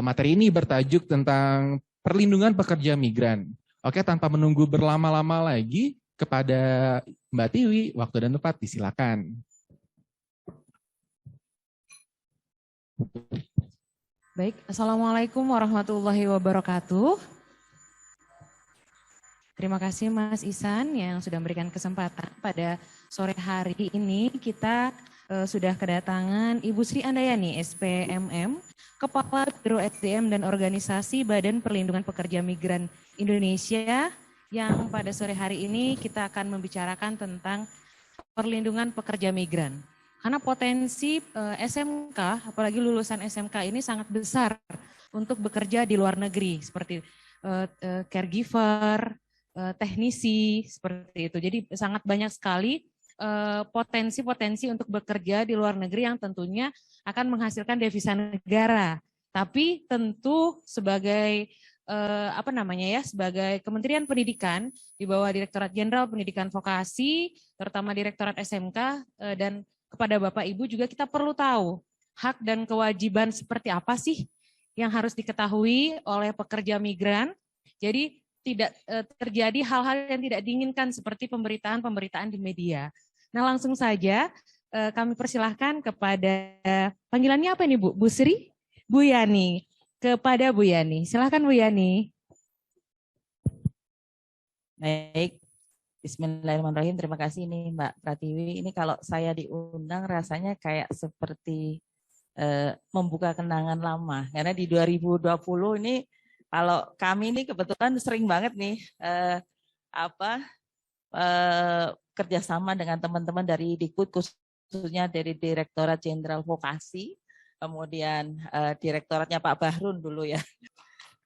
Materi ini bertajuk tentang perlindungan pekerja migran. Oke, tanpa menunggu berlama-lama lagi, kepada Mbak Tiwi, waktu dan tempat disilakan. Baik, Assalamualaikum warahmatullahi wabarakatuh. Terima kasih Mas Ihsan yang sudah memberikan kesempatan pada sore hari ini. Kita sudah kedatangan Ibu Sri Andayani, SPMM, Kepala Biro SDM dan Organisasi Badan Perlindungan Pekerja Migran Indonesia, yang pada sore hari ini kita akan membicarakan tentang perlindungan pekerja migran. Karena potensi SMK, apalagi lulusan SMK ini sangat besar untuk bekerja di luar negeri, seperti caregiver, teknisi, seperti itu. Jadi sangat banyak sekali potensi-potensi untuk bekerja di luar negeri yang tentunya akan menghasilkan devisa negara. Tapi tentu sebagai sebagai Kementerian Pendidikan di bawah Direktorat Jenderal Pendidikan Vokasi, terutama Direktorat SMK, dan kepada Bapak Ibu juga kita perlu tahu hak dan kewajiban seperti apa sih yang harus diketahui oleh pekerja migran. Jadi tidak terjadi hal-hal yang tidak diinginkan seperti pemberitaan-pemberitaan di media. Nah, langsung saja kami persilahkan kepada panggilannya apa ini Bu? Bu Sri? Bu Yani. Kepada Bu Yani. Silakan Bu Yani. Baik. Bismillahirrahmanirrahim. Terima kasih nih Mbak Pratiwi. Ini kalau saya diundang rasanya kayak seperti membuka kenangan lama. Karena di 2020 ini kalau kami ini kebetulan sering banget nih kerjasama dengan teman-teman dari Dikbud, khususnya dari Direktorat Jenderal Vokasi, kemudian direktoratnya Pak Bahrun dulu ya.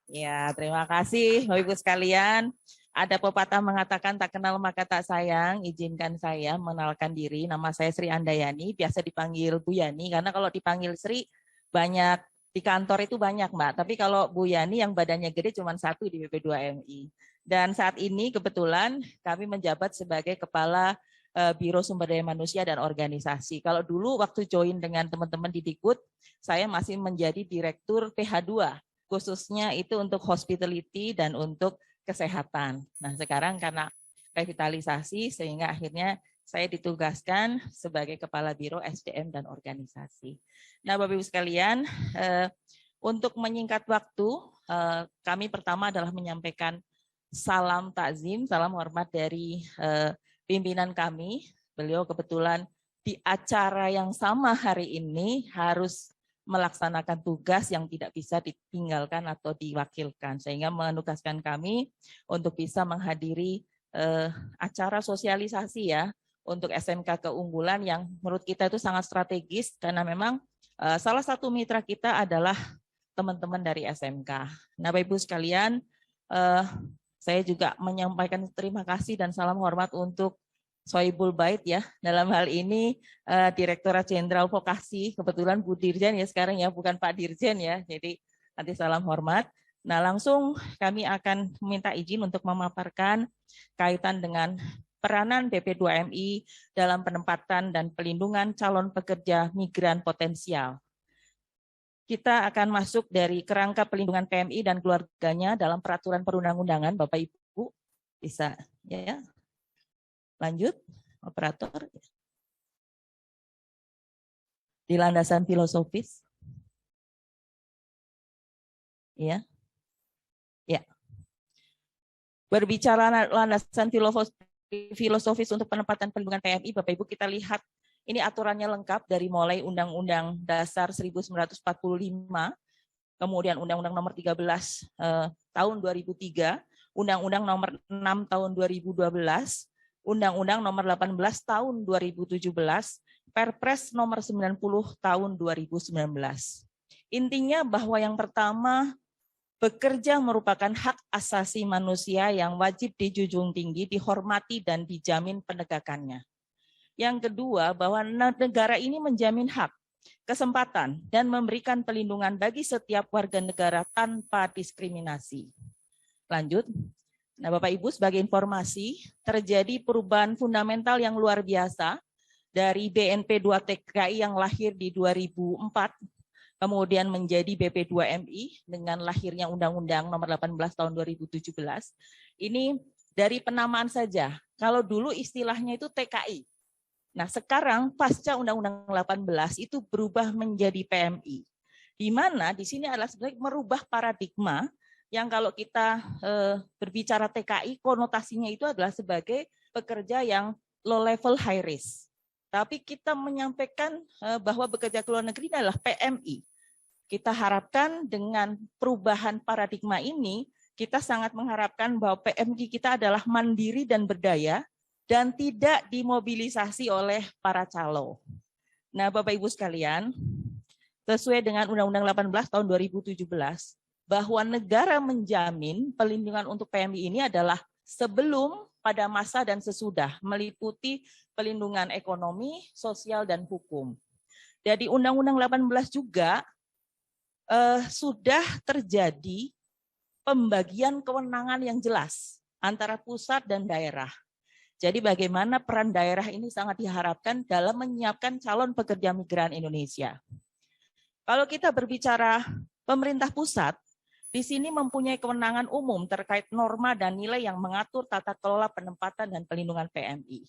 Ya, terima kasih Bapak Ibu sekalian. Ada pepatah mengatakan tak kenal maka tak sayang. Izinkan saya mengenalkan diri. Nama saya Sri Andayani, biasa dipanggil Bu Yani karena kalau dipanggil Sri banyak di kantor itu banyak Mbak. Tapi kalau Bu Yani yang badannya gede cuma satu di BP2MI. Dan saat ini kebetulan kami menjabat sebagai Kepala Biro Sumber Daya Manusia dan Organisasi. Kalau dulu waktu join dengan teman-teman di Dikbud, saya masih menjadi Direktur PH2, khususnya itu untuk hospitality dan untuk kesehatan. Nah sekarang karena revitalisasi sehingga akhirnya saya ditugaskan sebagai Kepala Biro SDM dan Organisasi. Nah Bapak Ibu sekalian, untuk menyingkat waktu, kami pertama adalah menyampaikan salam takzim, salam hormat dari pimpinan kami. Beliau kebetulan di acara yang sama hari ini harus melaksanakan tugas yang tidak bisa ditinggalkan atau diwakilkan, sehingga menugaskan kami untuk bisa menghadiri acara sosialisasi ya untuk SMK keunggulan yang menurut kita itu sangat strategis karena memang salah satu mitra kita adalah teman-teman dari SMK. Nah, Bapak Ibu sekalian, saya juga menyampaikan terima kasih dan salam hormat untuk Sohibul Bait ya, dalam hal ini Direktorat Jenderal Vokasi, kebetulan Bu Dirjen ya sekarang ya, bukan Pak Dirjen ya, jadi nanti salam hormat. Nah langsung kami akan meminta izin untuk memaparkan kaitan dengan peranan BP2MI dalam penempatan dan pelindungan calon pekerja migran potensial. Kita akan masuk dari kerangka pelindungan PMI dan keluarganya dalam peraturan perundang-undangan, Bapak Ibu bisa ya. Lanjut, operator. Di landasan filosofis. Ya. Ya. Berbicara landasan filosofis untuk penempatan perlindungan PMI, Bapak Ibu kita lihat ini aturannya lengkap dari mulai Undang-Undang Dasar 1945, kemudian Undang-Undang Nomor 13 tahun 2003, Undang-Undang Nomor 6 tahun 2012, Undang-Undang Nomor 18 tahun 2017, Perpres Nomor 90 tahun 2019. Intinya bahwa yang pertama, bekerja merupakan hak asasi manusia yang wajib dijunjung tinggi, dihormati dan dijamin penegakannya. Yang kedua, bahwa negara ini menjamin hak, kesempatan dan memberikan perlindungan bagi setiap warga negara tanpa diskriminasi. Lanjut. Nah, Bapak Ibu sebagai informasi, terjadi perubahan fundamental yang luar biasa dari BNP 2 TKI yang lahir di 2004 kemudian menjadi BP2MI dengan lahirnya Undang-Undang Nomor 18 Tahun 2017. Ini dari penamaan saja. Kalau dulu istilahnya itu TKI. Nah, sekarang pasca Undang-Undang 18 itu berubah menjadi PMI. Di mana di sini adalah sebenarnya merubah paradigma yang kalau kita berbicara TKI, konotasinya itu adalah sebagai pekerja yang low level high risk. Tapi kita menyampaikan bahwa bekerja ke luar negeri adalah PMI. Kita harapkan dengan perubahan paradigma ini, kita sangat mengharapkan bahwa PMI kita adalah mandiri dan berdaya dan tidak dimobilisasi oleh para calo. Nah, Bapak Ibu sekalian, sesuai dengan Undang-Undang 18 tahun 2017, bahwa negara menjamin pelindungan untuk PMI ini adalah sebelum, pada masa, dan sesudah, meliputi pelindungan ekonomi, sosial, dan hukum. Jadi Undang-Undang 18 juga sudah terjadi pembagian kewenangan yang jelas antara pusat dan daerah. Jadi bagaimana peran daerah ini sangat diharapkan dalam menyiapkan calon pekerja migran Indonesia. Kalau kita berbicara pemerintah pusat, di sini mempunyai kewenangan umum terkait norma dan nilai yang mengatur tata kelola penempatan dan pelindungan PMI.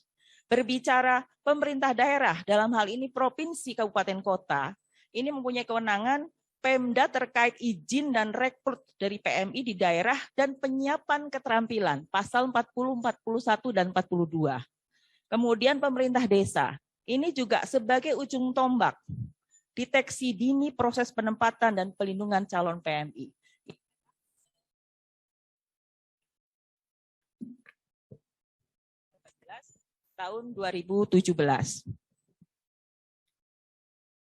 Berbicara pemerintah daerah, dalam hal ini provinsi, kabupaten, kota, ini mempunyai kewenangan Pemda terkait izin dan rekrut dari PMI di daerah dan penyiapan keterampilan, pasal 40, 41, dan 42. Kemudian pemerintah desa, ini juga sebagai ujung tombak, deteksi dini proses penempatan dan pelindungan calon PMI. Tahun 2017.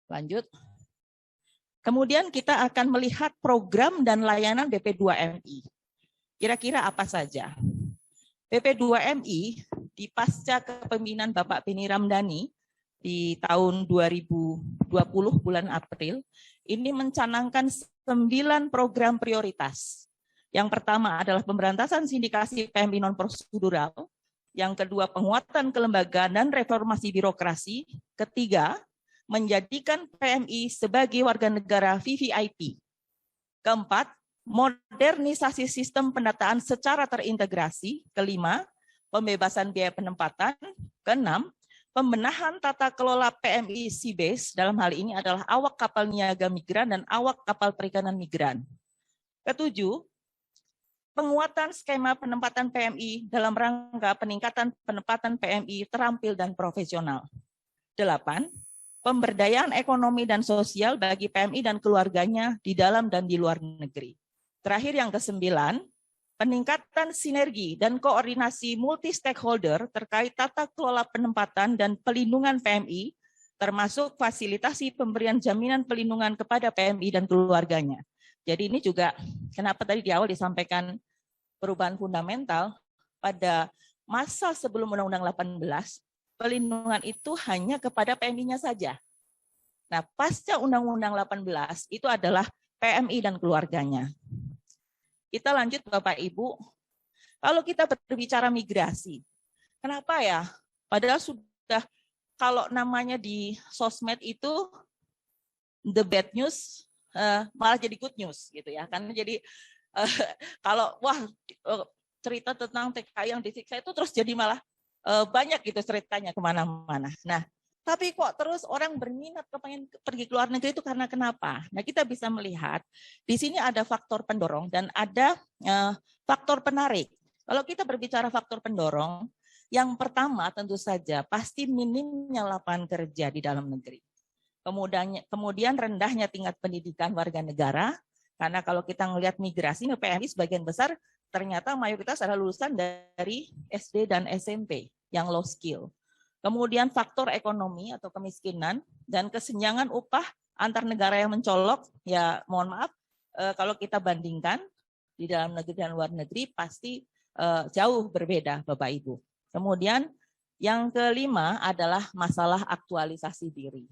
Lanjut. Kemudian kita akan melihat program dan layanan BP2MI. Kira-kira apa saja? BP2MI di pasca kepemimpinan Bapak Beni Ramdhani di tahun 2020 bulan April, ini mencanangkan 9 program prioritas. Yang pertama adalah pemberantasan sindikasi PMI non-prosedural. Yang kedua, penguatan kelembagaan dan reformasi birokrasi. Ketiga, menjadikan PMI sebagai warga negara VVIP. Keempat, modernisasi sistem pendataan secara terintegrasi. Kelima, pembebasan biaya penempatan. Keenam, pembenahan tata kelola PMI Seabase, dalam hal ini adalah awak kapal niaga migran dan awak kapal perikanan migran. Ketujuh, penguatan skema penempatan PMI dalam rangka peningkatan penempatan PMI terampil dan profesional. 8. Pemberdayaan ekonomi dan sosial bagi PMI dan keluarganya di dalam dan di luar negeri. Terakhir yang ke-9, peningkatan sinergi dan koordinasi multi-stakeholder terkait tata kelola penempatan dan pelindungan PMI, termasuk fasilitasi pemberian jaminan pelindungan kepada PMI dan keluarganya. Jadi ini juga kenapa tadi di awal disampaikan perubahan fundamental pada masa sebelum Undang-Undang 18, pelindungan itu hanya kepada PMI-nya saja. Nah, pasca Undang-Undang 18 itu adalah PMI dan keluarganya. Kita lanjut Bapak Ibu. Kalau kita berbicara migrasi, kenapa ya? Padahal sudah kalau namanya di sosmed itu the bad news malah jadi good news gitu ya. Karena jadi kalau cerita tentang TKI yang disiksa itu terus jadi malah banyak gitu ceritanya kemana-mana. Nah, tapi kok terus orang berminat kepengen pergi ke luar negeri itu karena kenapa? Nah, kita bisa melihat di sini ada faktor pendorong dan ada faktor penarik. Kalau kita berbicara faktor pendorong, yang pertama tentu saja pasti minimnya lapangan kerja di dalam negeri. Kemudian rendahnya tingkat pendidikan warga negara. Karena kalau kita melihat migrasi, PMI sebagian besar ternyata mayoritas adalah lulusan dari SD dan SMP yang low skill. Kemudian faktor ekonomi atau kemiskinan dan kesenjangan upah antar negara yang mencolok, ya mohon maaf, kalau kita bandingkan di dalam negeri dan luar negeri pasti jauh berbeda Bapak Ibu. Kemudian yang kelima adalah masalah aktualisasi diri.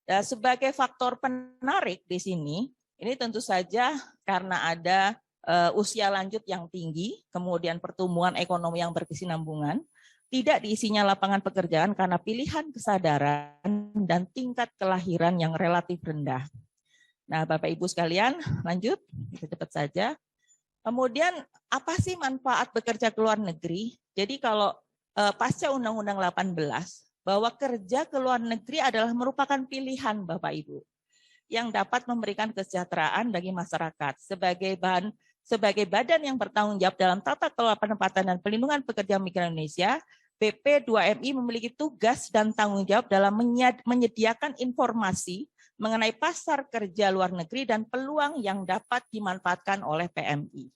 Dan sebagai faktor penarik di sini, ini tentu saja karena ada usia lanjut yang tinggi, kemudian pertumbuhan ekonomi yang berkesinambungan, tidak diisinya lapangan pekerjaan karena pilihan kesadaran dan tingkat kelahiran yang relatif rendah. Nah, Bapak Ibu sekalian, lanjut, cepat saja. Kemudian apa sih manfaat bekerja ke luar negeri? Jadi kalau pasca Undang-Undang 18, bahwa kerja ke luar negeri adalah merupakan pilihan Bapak Ibu yang dapat memberikan kesejahteraan bagi masyarakat sebagai badan yang bertanggung jawab dalam tata kelola penempatan dan pelindungan pekerja migran Indonesia. BP2MI memiliki tugas dan tanggung jawab dalam menyediakan informasi mengenai pasar kerja luar negeri dan peluang yang dapat dimanfaatkan oleh PMI.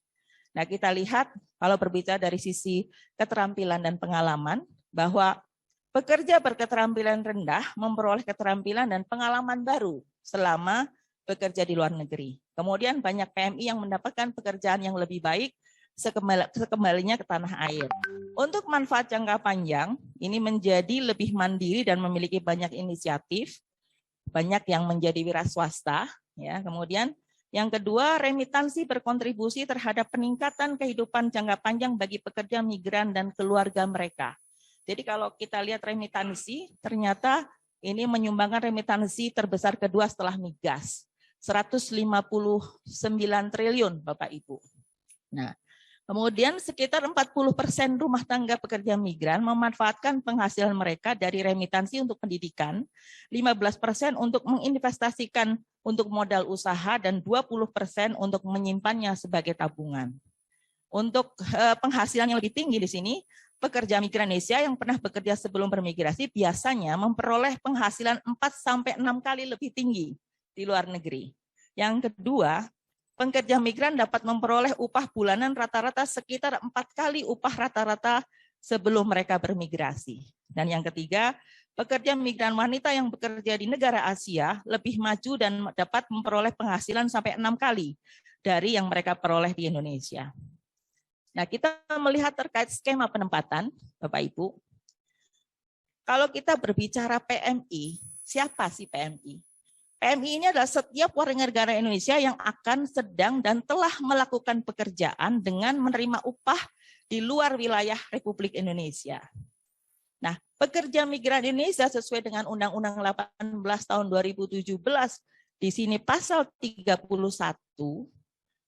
Nah, kita lihat kalau berbicara dari sisi keterampilan dan pengalaman, bahwa pekerja berketerampilan rendah memperoleh keterampilan dan pengalaman baru selama bekerja di luar negeri. Kemudian banyak PMI yang mendapatkan pekerjaan yang lebih baik sekembalinya ke tanah air. Untuk manfaat jangka panjang, ini menjadi lebih mandiri dan memiliki banyak inisiatif, banyak yang menjadi wira swasta. Ya. Kemudian yang kedua, remitansi berkontribusi terhadap peningkatan kehidupan jangka panjang bagi pekerja migran dan keluarga mereka. Jadi kalau kita lihat remitansi, ternyata ini menyumbangkan remitansi terbesar kedua setelah migas. 159 triliun Bapak Ibu. Nah, kemudian sekitar 40% rumah tangga pekerja migran memanfaatkan penghasilan mereka dari remitansi untuk pendidikan, 15% untuk menginvestasikan untuk modal usaha, dan 20% untuk menyimpannya sebagai tabungan. Untuk penghasilan yang lebih tinggi di sini, pekerja migran Indonesia yang pernah bekerja sebelum bermigrasi biasanya memperoleh penghasilan 4-6 kali lebih tinggi di luar negeri. Yang kedua, pekerja migran dapat memperoleh upah bulanan rata-rata sekitar 4 kali upah rata-rata sebelum mereka bermigrasi. Dan yang ketiga, pekerja migran wanita yang bekerja di negara Asia lebih maju dan dapat memperoleh penghasilan sampai 6 kali dari yang mereka peroleh di Indonesia. Nah, kita melihat terkait skema penempatan, Bapak Ibu. Kalau kita berbicara PMI, siapa sih PMI? PMI ini adalah setiap warga negara Indonesia yang akan, sedang, dan telah melakukan pekerjaan dengan menerima upah di luar wilayah Republik Indonesia. Nah, pekerja migran Indonesia sesuai dengan Undang-Undang 18 tahun 2017, di sini pasal 31,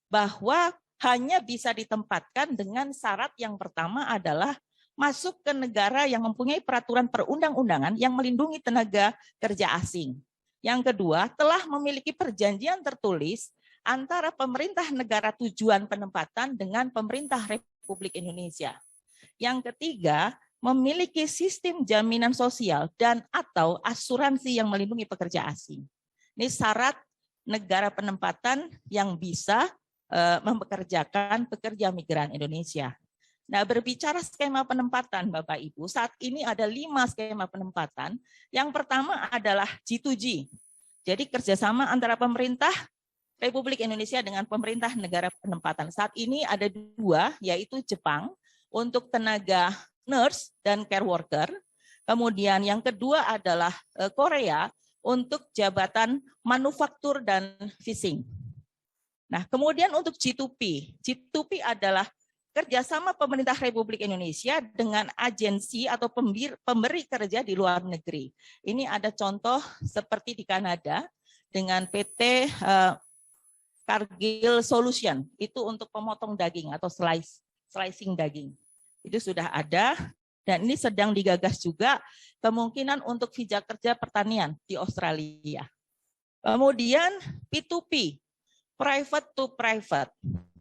bahwa hanya bisa ditempatkan dengan syarat yang pertama adalah masuk ke negara yang mempunyai peraturan perundang-undangan yang melindungi tenaga kerja asing. Yang kedua, telah memiliki perjanjian tertulis antara pemerintah negara tujuan penempatan dengan pemerintah Republik Indonesia. Yang ketiga, memiliki sistem jaminan sosial dan atau asuransi yang melindungi pekerja asing. Ini syarat negara penempatan yang bisa mempekerjakan pekerja migran Indonesia. Nah, berbicara skema penempatan Bapak Ibu, saat ini ada 5 skema penempatan. Yang pertama adalah G2G. Jadi kerjasama antara pemerintah Republik Indonesia dengan pemerintah negara penempatan. Saat ini ada 2, yaitu Jepang untuk tenaga nurse dan care worker. Kemudian yang kedua adalah Korea untuk jabatan manufaktur dan fishing. Nah, kemudian untuk G2P. G2P adalah kerjasama pemerintah Republik Indonesia dengan agensi atau pemberi kerja di luar negeri. Ini ada contoh seperti di Kanada dengan PT Cargill Solution, itu untuk pemotong daging atau slicing daging. Itu sudah ada, dan ini sedang digagas juga kemungkinan untuk visa kerja pertanian di Australia. Kemudian P2P, private to private,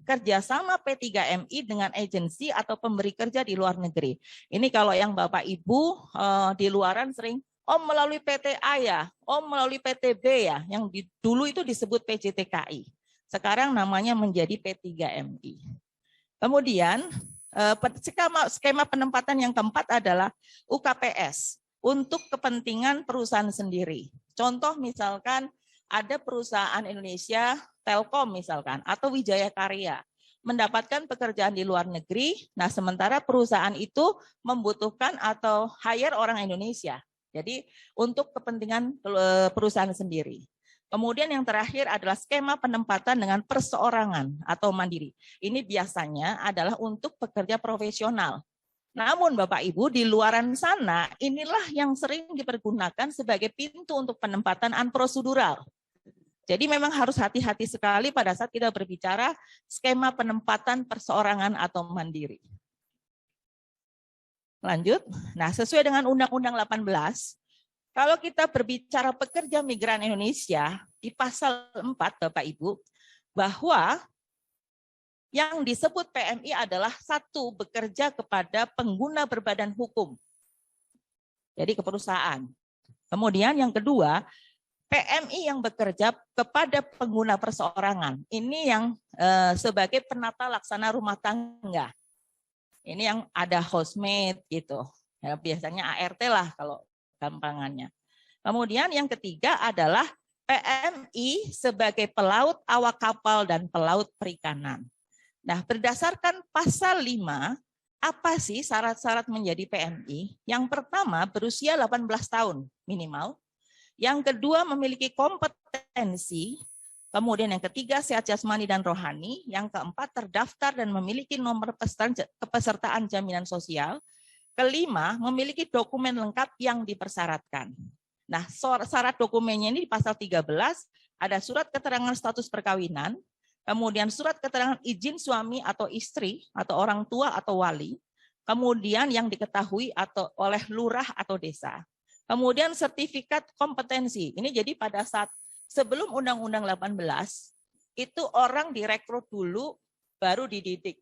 kerjasama P3MI dengan agensi atau pemberi kerja di luar negeri. Ini kalau yang Bapak Ibu di luaran sering, melalui PT A ya, melalui PT B ya, yang dulu itu disebut PJTKI. Sekarang namanya menjadi P3MI. Kemudian skema penempatan yang keempat adalah UKPS untuk kepentingan perusahaan sendiri. Contoh misalkan ada perusahaan Indonesia, Telkom misalkan, atau Wijaya Karya, mendapatkan pekerjaan di luar negeri, nah sementara perusahaan itu membutuhkan atau hire orang Indonesia. Jadi untuk kepentingan perusahaan sendiri. Kemudian yang terakhir adalah skema penempatan dengan perseorangan atau mandiri. Ini biasanya adalah untuk pekerja profesional. Namun Bapak Ibu, di luaran sana inilah yang sering dipergunakan sebagai pintu untuk penempatan unprosedural. Jadi memang harus hati-hati sekali pada saat kita berbicara skema penempatan perseorangan atau mandiri. Lanjut. Nah, sesuai dengan Undang-Undang 18, kalau kita berbicara pekerja migran Indonesia di pasal 4, Bapak Ibu, bahwa yang disebut PMI adalah satu, bekerja kepada pengguna berbadan hukum. Jadi ke perusahaan. Kemudian yang kedua, PMI yang bekerja kepada pengguna perseorangan. Ini yang sebagai penata laksana rumah tangga. Ini yang ada housemaid gitu. Ya, biasanya ART lah kalau gampangannya. Kemudian yang ketiga adalah PMI sebagai pelaut, awak kapal, dan pelaut perikanan. Nah, berdasarkan pasal 5, apa sih syarat-syarat menjadi PMI? Yang pertama, berusia 18 tahun minimal. Yang kedua, memiliki kompetensi. Kemudian yang ketiga, sehat jasmani dan rohani. Yang keempat, terdaftar dan memiliki nomor kepesertaan jaminan sosial. Kelima, memiliki dokumen lengkap yang dipersyaratkan. Nah, syarat dokumennya ini di pasal 13, ada surat keterangan status perkawinan, kemudian surat keterangan izin suami atau istri, atau orang tua atau wali, kemudian yang diketahui atau oleh lurah atau desa. Kemudian sertifikat kompetensi. Ini jadi pada saat sebelum Undang-Undang 18, itu orang direkrut dulu, baru dididik.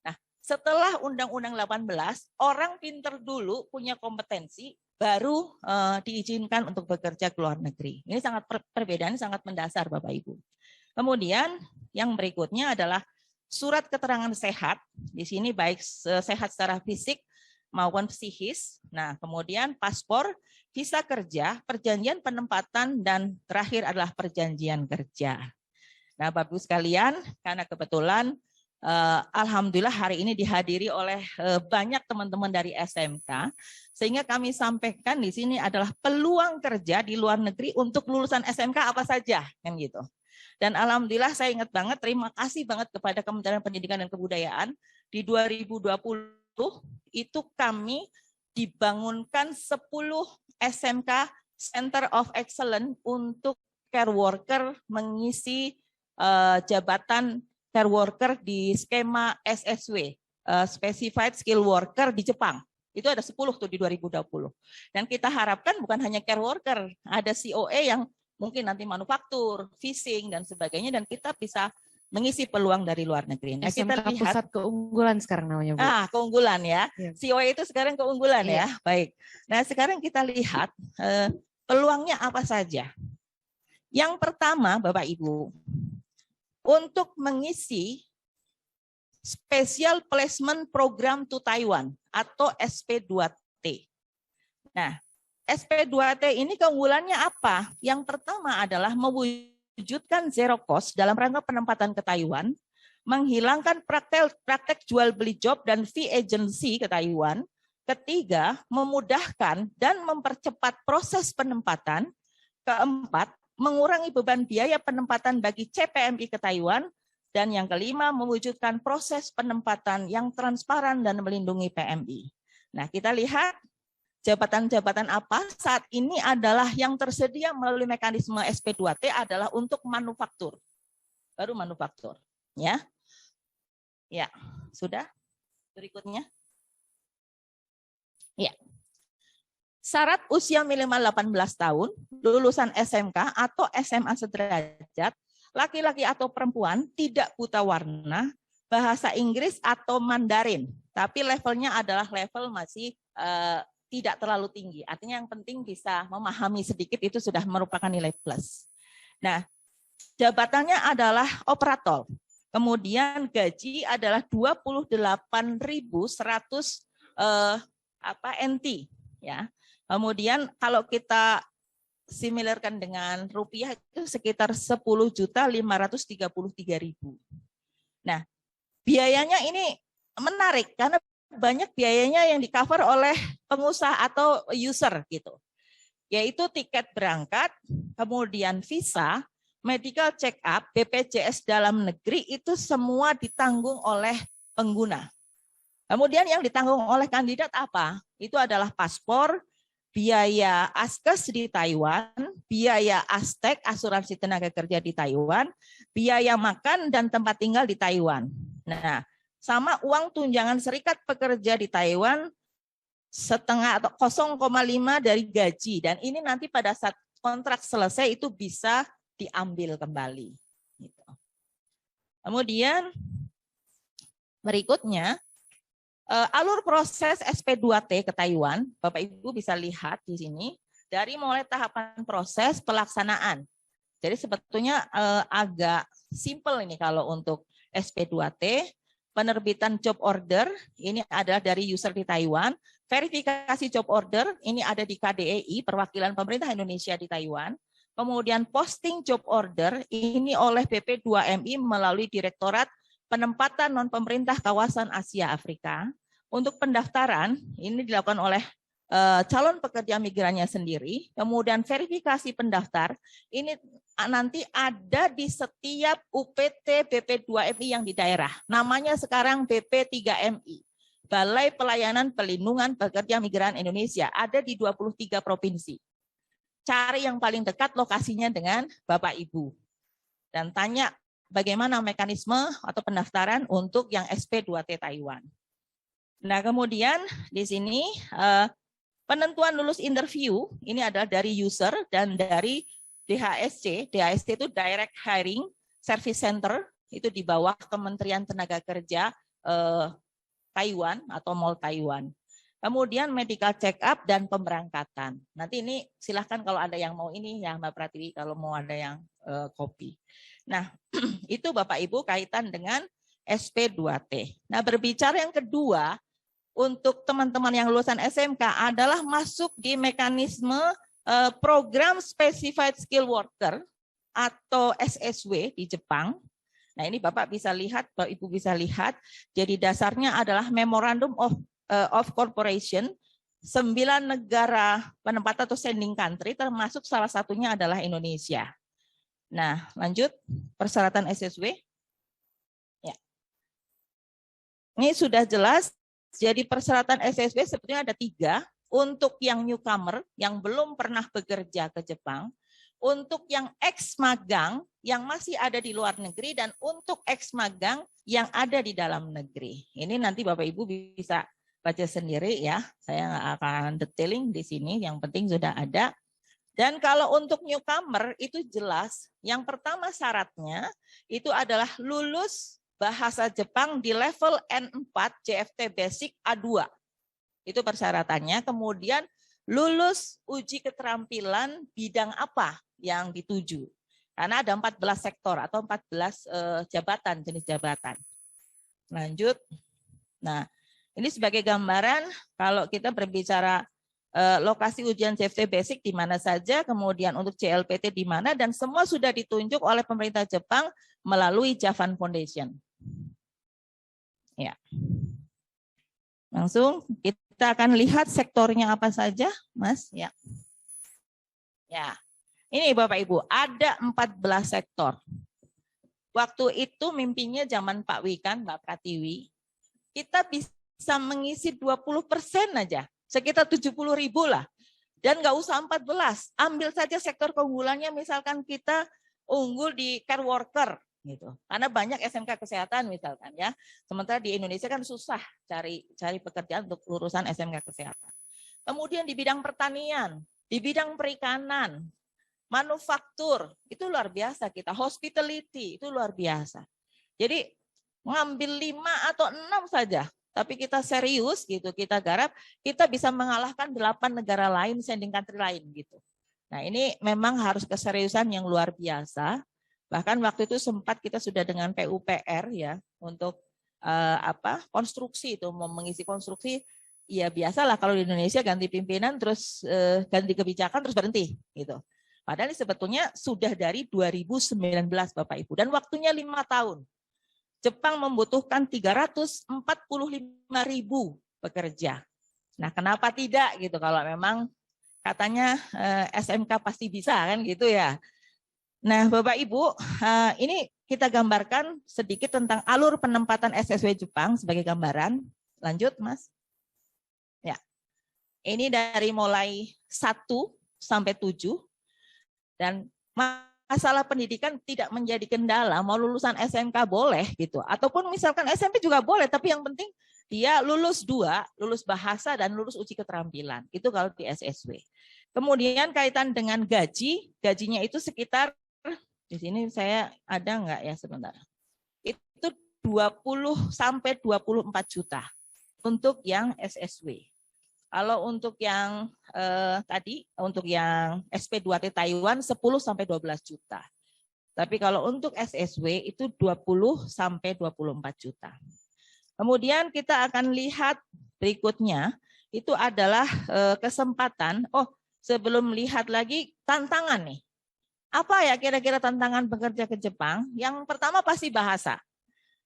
Nah, setelah Undang-Undang 18, orang pinter dulu, punya kompetensi, baru diizinkan untuk bekerja ke luar negeri. Ini sangat perbedaan, sangat mendasar Bapak Ibu. Kemudian yang berikutnya adalah surat keterangan sehat. Di sini baik sehat secara fisik maupun psikis. Nah, kemudian paspor, visa kerja, perjanjian penempatan, dan terakhir adalah perjanjian kerja. Nah, Bapak Ibu sekalian, karena kebetulan alhamdulillah hari ini dihadiri oleh banyak teman-teman dari SMK, sehingga kami sampaikan di sini adalah peluang kerja di luar negeri untuk lulusan SMK apa saja, kan gitu. Dan alhamdulillah saya ingat banget, terima kasih banget kepada Kementerian Pendidikan dan Kebudayaan, di 2020 itu kami dibangunkan 10 SMK Center of Excellence untuk care worker mengisi jabatan care worker di skema SSW, Specified Skill Worker di Jepang. Itu ada 10 tuh di 2020. Dan kita harapkan bukan hanya care worker, ada COE yang mungkin nanti manufaktur, fishing, dan sebagainya, dan kita bisa mengisi peluang dari luar negeri. Nah, kita lihat pusat keunggulan sekarang namanya, Bu. Keunggulan ya. COE itu sekarang keunggulan ya. Baik. Nah, sekarang kita lihat peluangnya apa saja. Yang pertama, Bapak Ibu, untuk mengisi Special Placement Program to Taiwan atau SP2T. Nah, SP2T ini keunggulannya apa? Yang pertama adalah mewujudkan zero cost dalam rangka penempatan ke Taiwan, menghilangkan praktek jual beli job dan fee agency ke Taiwan. Ketiga, memudahkan dan mempercepat proses penempatan. Keempat, mengurangi beban biaya penempatan bagi CPMI ke Taiwan. Dan yang kelima, mewujudkan proses penempatan yang transparan dan melindungi PMI. Nah, kita lihat jabatan-jabatan apa saat ini adalah yang tersedia melalui mekanisme SP2T adalah untuk manufaktur. Baru manufaktur. Ya, sudah. Berikutnya. Ya. Syarat usia minimal 18 tahun, lulusan SMK atau SMA sederajat, laki-laki atau perempuan, tidak buta warna, bahasa Inggris atau Mandarin, tapi levelnya adalah level masih tidak terlalu tinggi. Artinya yang penting bisa memahami sedikit, itu sudah merupakan nilai plus. Nah, jabatannya adalah operator. Kemudian gaji adalah 28.100 NT ya. Kemudian kalau kita similarkan dengan rupiah itu sekitar 10.533.000. Nah, biayanya ini menarik karena banyak biayanya yang di-cover oleh pengusaha atau user gitu. Yaitu tiket berangkat, kemudian visa, medical check up, BPJS dalam negeri itu semua ditanggung oleh pengguna. Kemudian yang ditanggung oleh kandidat apa? Itu adalah paspor, biaya Askes di Taiwan, biaya Aztec, asuransi tenaga kerja di Taiwan, biaya makan dan tempat tinggal di Taiwan. Nah, sama uang tunjangan serikat pekerja di Taiwan setengah atau 0,5 dari gaji. Dan ini nanti pada saat kontrak selesai itu bisa diambil kembali. Kemudian berikutnya, alur proses SP2T ke Taiwan, Bapak Ibu bisa lihat di sini, dari mulai tahapan proses pelaksanaan. Jadi sebetulnya agak simple ini kalau untuk SP2T, penerbitan job order, ini adalah dari user di Taiwan, verifikasi job order, ini ada di KDEI, Perwakilan Pemerintah Indonesia di Taiwan, kemudian posting job order, ini oleh BP2MI melalui Direktorat Penempatan Non-Pemerintah Kawasan Asia Afrika. Untuk pendaftaran, ini dilakukan oleh calon pekerja migrannya sendiri. Kemudian verifikasi pendaftar, ini nanti ada di setiap UPT BP2MI yang di daerah. Namanya sekarang BP3MI. Balai Pelayanan Pelindungan Pekerja Migran Indonesia. Ada di 23 provinsi. Cari yang paling dekat lokasinya dengan Bapak Ibu. Dan tanya bagaimana mekanisme atau pendaftaran untuk yang SP2T Taiwan. Nah, kemudian di sini penentuan lulus interview ini adalah dari user dan dari DHSC. DHSC itu Direct Hiring Service Center, itu di bawah Kementerian Tenaga Kerja Taiwan atau Mall Taiwan. Kemudian medical check up dan pemberangkatan. Nanti ini silahkan kalau ada yang mau ini ya Mbak Pratiwi, kalau mau ada yang kopi. Nah, itu Bapak Ibu kaitan dengan SP2T. Nah, berbicara yang kedua, untuk teman-teman yang lulusan SMK adalah masuk di mekanisme program Specified Skill Worker atau SSW di Jepang. Nah, ini Bapak bisa lihat, Bapak Ibu bisa lihat, jadi dasarnya adalah Memorandum of Corporation, 9 negara penempatan atau sending country, termasuk salah satunya adalah Indonesia. Nah, lanjut persyaratan SSW. Ya. Ini sudah jelas. Jadi persyaratan SSW sebetulnya ada 3. Untuk yang newcomer, yang belum pernah bekerja ke Jepang. Untuk yang ex-magang, yang masih ada di luar negeri. Dan untuk ex-magang, yang ada di dalam negeri. Ini nanti Bapak Ibu bisa baca sendiri ya. Saya nggak akan detailing di sini, yang penting sudah ada. Dan kalau untuk newcomer itu jelas, yang pertama syaratnya itu adalah lulus bahasa Jepang di level N4 JFT Basic A2. Itu persyaratannya. Kemudian lulus uji keterampilan bidang apa yang dituju. Karena ada 14 sektor atau 14 jabatan, jenis jabatan. Lanjut. Nah, ini sebagai gambaran kalau kita berbicara lokasi ujian JFT Basic di mana saja, kemudian untuk JLPT di mana, dan semua sudah ditunjuk oleh pemerintah Jepang melalui Javan Foundation. Ya. Langsung kita akan lihat sektornya apa saja, Mas. Ya. Ya. Ini Bapak Ibu, ada 14 sektor. Waktu itu mimpinya zaman Pak Wikan, Mbak Pratiwi, kita bisa mengisi 20% aja. Sekitar 70.000 lah. Dan nggak usah 14. Ambil saja sektor keunggulannya, misalkan kita unggul di care worker gitu. Karena banyak SMK kesehatan misalkan ya. Sementara di Indonesia kan susah cari pekerjaan untuk urusan SMK kesehatan. Kemudian di bidang pertanian, di bidang perikanan, manufaktur, itu luar biasa kita. Hospitality, itu luar biasa. Jadi ngambil 5 atau 6 saja. Tapi kita serius gitu, kita garap, kita bisa mengalahkan 8 negara lain, sending country lain gitu. Nah, ini memang harus keseriusan yang luar biasa. Bahkan waktu itu sempat kita sudah dengan PUPR ya untuk konstruksi itu, mau mengisi konstruksi. Ya biasalah kalau di Indonesia ganti pimpinan terus ganti kebijakan terus berhenti gitu. Padahal ini sebetulnya sudah dari 2019 Bapak Ibu dan waktunya 5 tahun. Jepang membutuhkan 345.000 pekerja. Nah, kenapa tidak gitu kalau memang katanya SMK pasti bisa kan gitu ya. Nah, Bapak Ibu, ini kita gambarkan sedikit tentang alur penempatan SSW Jepang sebagai gambaran. Lanjut, Mas. Ya. Ini dari mulai 1 sampai 7. Dan masalah pendidikan tidak menjadi kendala, mau lulusan SMK boleh gitu. Ataupun misalkan SMP juga boleh, tapi yang penting dia lulus 2, lulus bahasa dan lulus uji keterampilan. Itu kalau di SSW. Kemudian kaitan dengan gaji, gajinya itu sekitar, di sini saya ada enggak ya sebentar. Itu 20 sampai 24 juta untuk yang SSW. Kalau untuk yang tadi, untuk yang SP2T Taiwan 10 sampai 12 juta. Tapi kalau untuk SSW itu 20 sampai 24 juta. Kemudian kita akan lihat berikutnya, itu adalah kesempatan. Oh, sebelum lihat lagi tantangan nih. Apa ya kira-kira tantangan bekerja ke Jepang? Yang pertama pasti bahasa.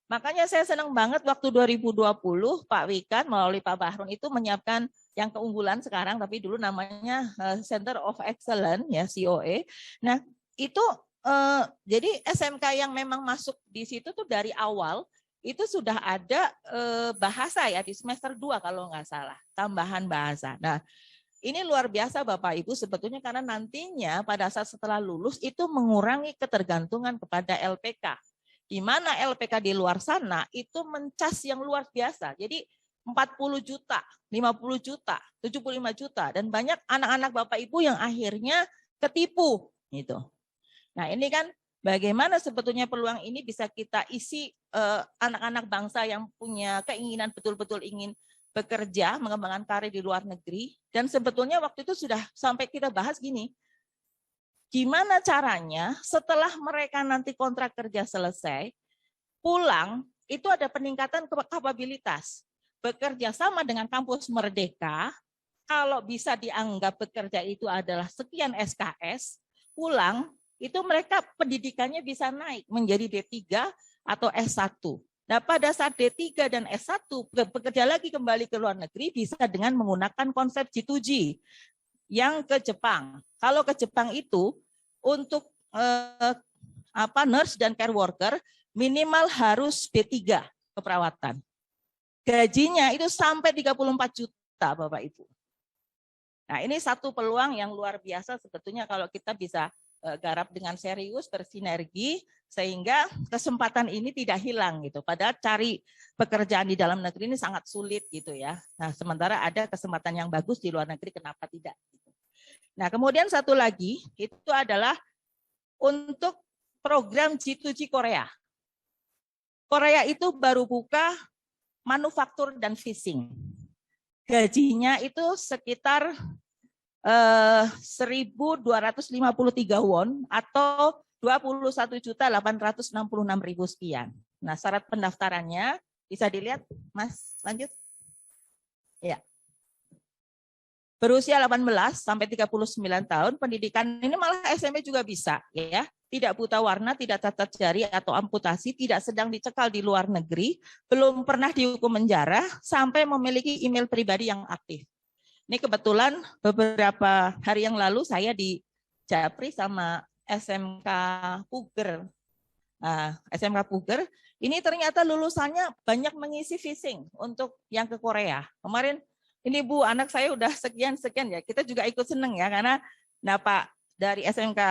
Makanya saya senang banget waktu 2020 Pak Wikan melalui Pak Bahrun itu menyiapkan yang keunggulan sekarang, tapi dulu namanya Center of Excellence ya, COE. Nah itu jadi SMK yang memang masuk di situ tuh dari awal itu sudah ada bahasa ya di semester 2 kalau nggak salah, tambahan bahasa. Nah ini luar biasa Bapak Ibu sebetulnya karena nantinya pada saat setelah lulus itu mengurangi ketergantungan kepada LPK. Di mana LPK di luar sana itu mencas yang luar biasa. Jadi 40 juta, 50 juta, 75 juta. Dan banyak anak-anak Bapak Ibu yang akhirnya ketipu. Gitu. Nah ini kan bagaimana sebetulnya peluang ini bisa kita isi anak-anak bangsa yang punya keinginan betul-betul ingin bekerja, mengembangkan karir di luar negeri. Dan sebetulnya waktu itu sudah sampai kita bahas gini, gimana caranya setelah mereka nanti kontrak kerja selesai, pulang itu ada peningkatan kapabilitas. Bekerja sama dengan kampus Merdeka, kalau bisa dianggap bekerja itu adalah sekian SKS, pulang itu mereka pendidikannya bisa naik menjadi D3 atau S1. Nah pada saat D3 dan S1 bekerja lagi kembali ke luar negeri bisa dengan menggunakan konsep G2G yang ke Jepang. Kalau ke Jepang itu untuk nurse dan care worker minimal harus D3 keperawatan. Gajinya itu sampai 34 juta Bapak Ibu. Nah ini satu peluang yang luar biasa sebetulnya kalau kita bisa garap dengan serius, bersinergi, sehingga kesempatan ini tidak hilang gitu. Padahal cari pekerjaan di dalam negeri ini sangat sulit gitu ya. Nah sementara ada kesempatan yang bagus di luar negeri, kenapa tidak? Nah kemudian satu lagi itu adalah untuk program G2G Korea. Korea itu baru buka manufaktur dan fishing. Gajinya itu sekitar 1.253 won atau 21.866.000 sekian. Nah syarat pendaftarannya bisa dilihat Mas, lanjut. Ya. Berusia 18 sampai 39 tahun, pendidikan ini malah SMP juga bisa, ya. Tidak buta warna, tidak cacat jari atau amputasi, tidak sedang dicekal di luar negeri, belum pernah dihukum penjara, sampai memiliki email pribadi yang aktif. Ini kebetulan beberapa hari yang lalu saya di Japri sama SMK Puger. Nah, SMK Puger, ini ternyata lulusannya banyak mengisi phishing untuk yang ke Korea. Kemarin ini Bu, anak saya udah sekian-sekian ya. Kita juga ikut seneng ya, karena Pak dari SMK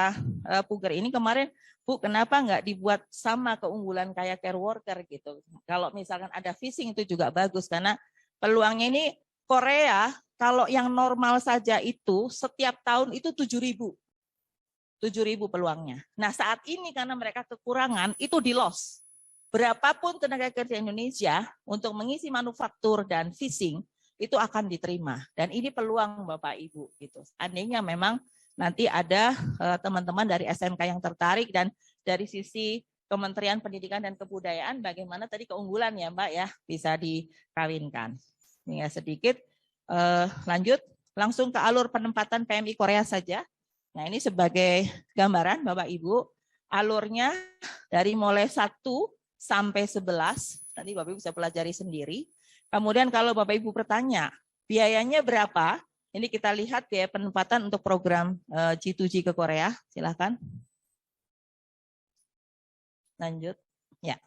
Puger ini kemarin, Bu, kenapa nggak dibuat sama keunggulan kayak care worker gitu. Kalau misalkan ada phishing itu juga bagus, karena peluangnya ini Korea, kalau yang normal saja itu setiap tahun itu 7.000. 7.000 peluangnya. Nah saat ini karena mereka kekurangan, itu di loss. Berapapun tenaga kerja Indonesia untuk mengisi manufaktur dan phishing, itu akan diterima. Dan ini peluang Bapak Ibu gitu. Seandainya memang nanti ada teman-teman dari SMK yang tertarik dan dari sisi Kementerian Pendidikan dan Kebudayaan bagaimana tadi keunggulan ya Mbak ya bisa dikawinkan. Ini ya sedikit lanjut langsung ke alur penempatan PMI Korea saja. Nah, ini sebagai gambaran Bapak Ibu, alurnya dari mulai 1 sampai 11, nanti Bapak Ibu bisa pelajari sendiri. Kemudian kalau Bapak Ibu bertanya, biayanya berapa? Ini kita lihat biaya penempatan untuk program G2G ke Korea. Silakan. Lanjut. Ya.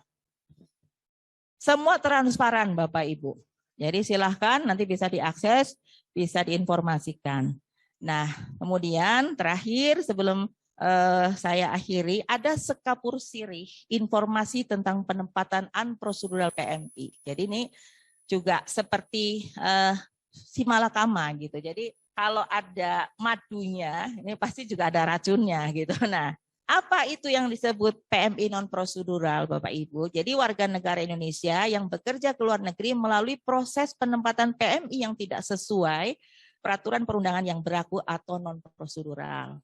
Semua transparan Bapak Ibu. Jadi silahkan nanti bisa diakses, bisa diinformasikan. Nah, kemudian terakhir sebelum saya akhiri, ada sekapur sirih informasi tentang penempatan unprocedural PMI. Jadi ini juga seperti si malakama gitu. Jadi kalau ada madunya, ini pasti juga ada racunnya gitu. Nah, apa itu yang disebut PMI non prosedural, Bapak Ibu? Jadi warga negara Indonesia yang bekerja ke luar negeri melalui proses penempatan PMI yang tidak sesuai peraturan perundangan yang berlaku atau non prosedural.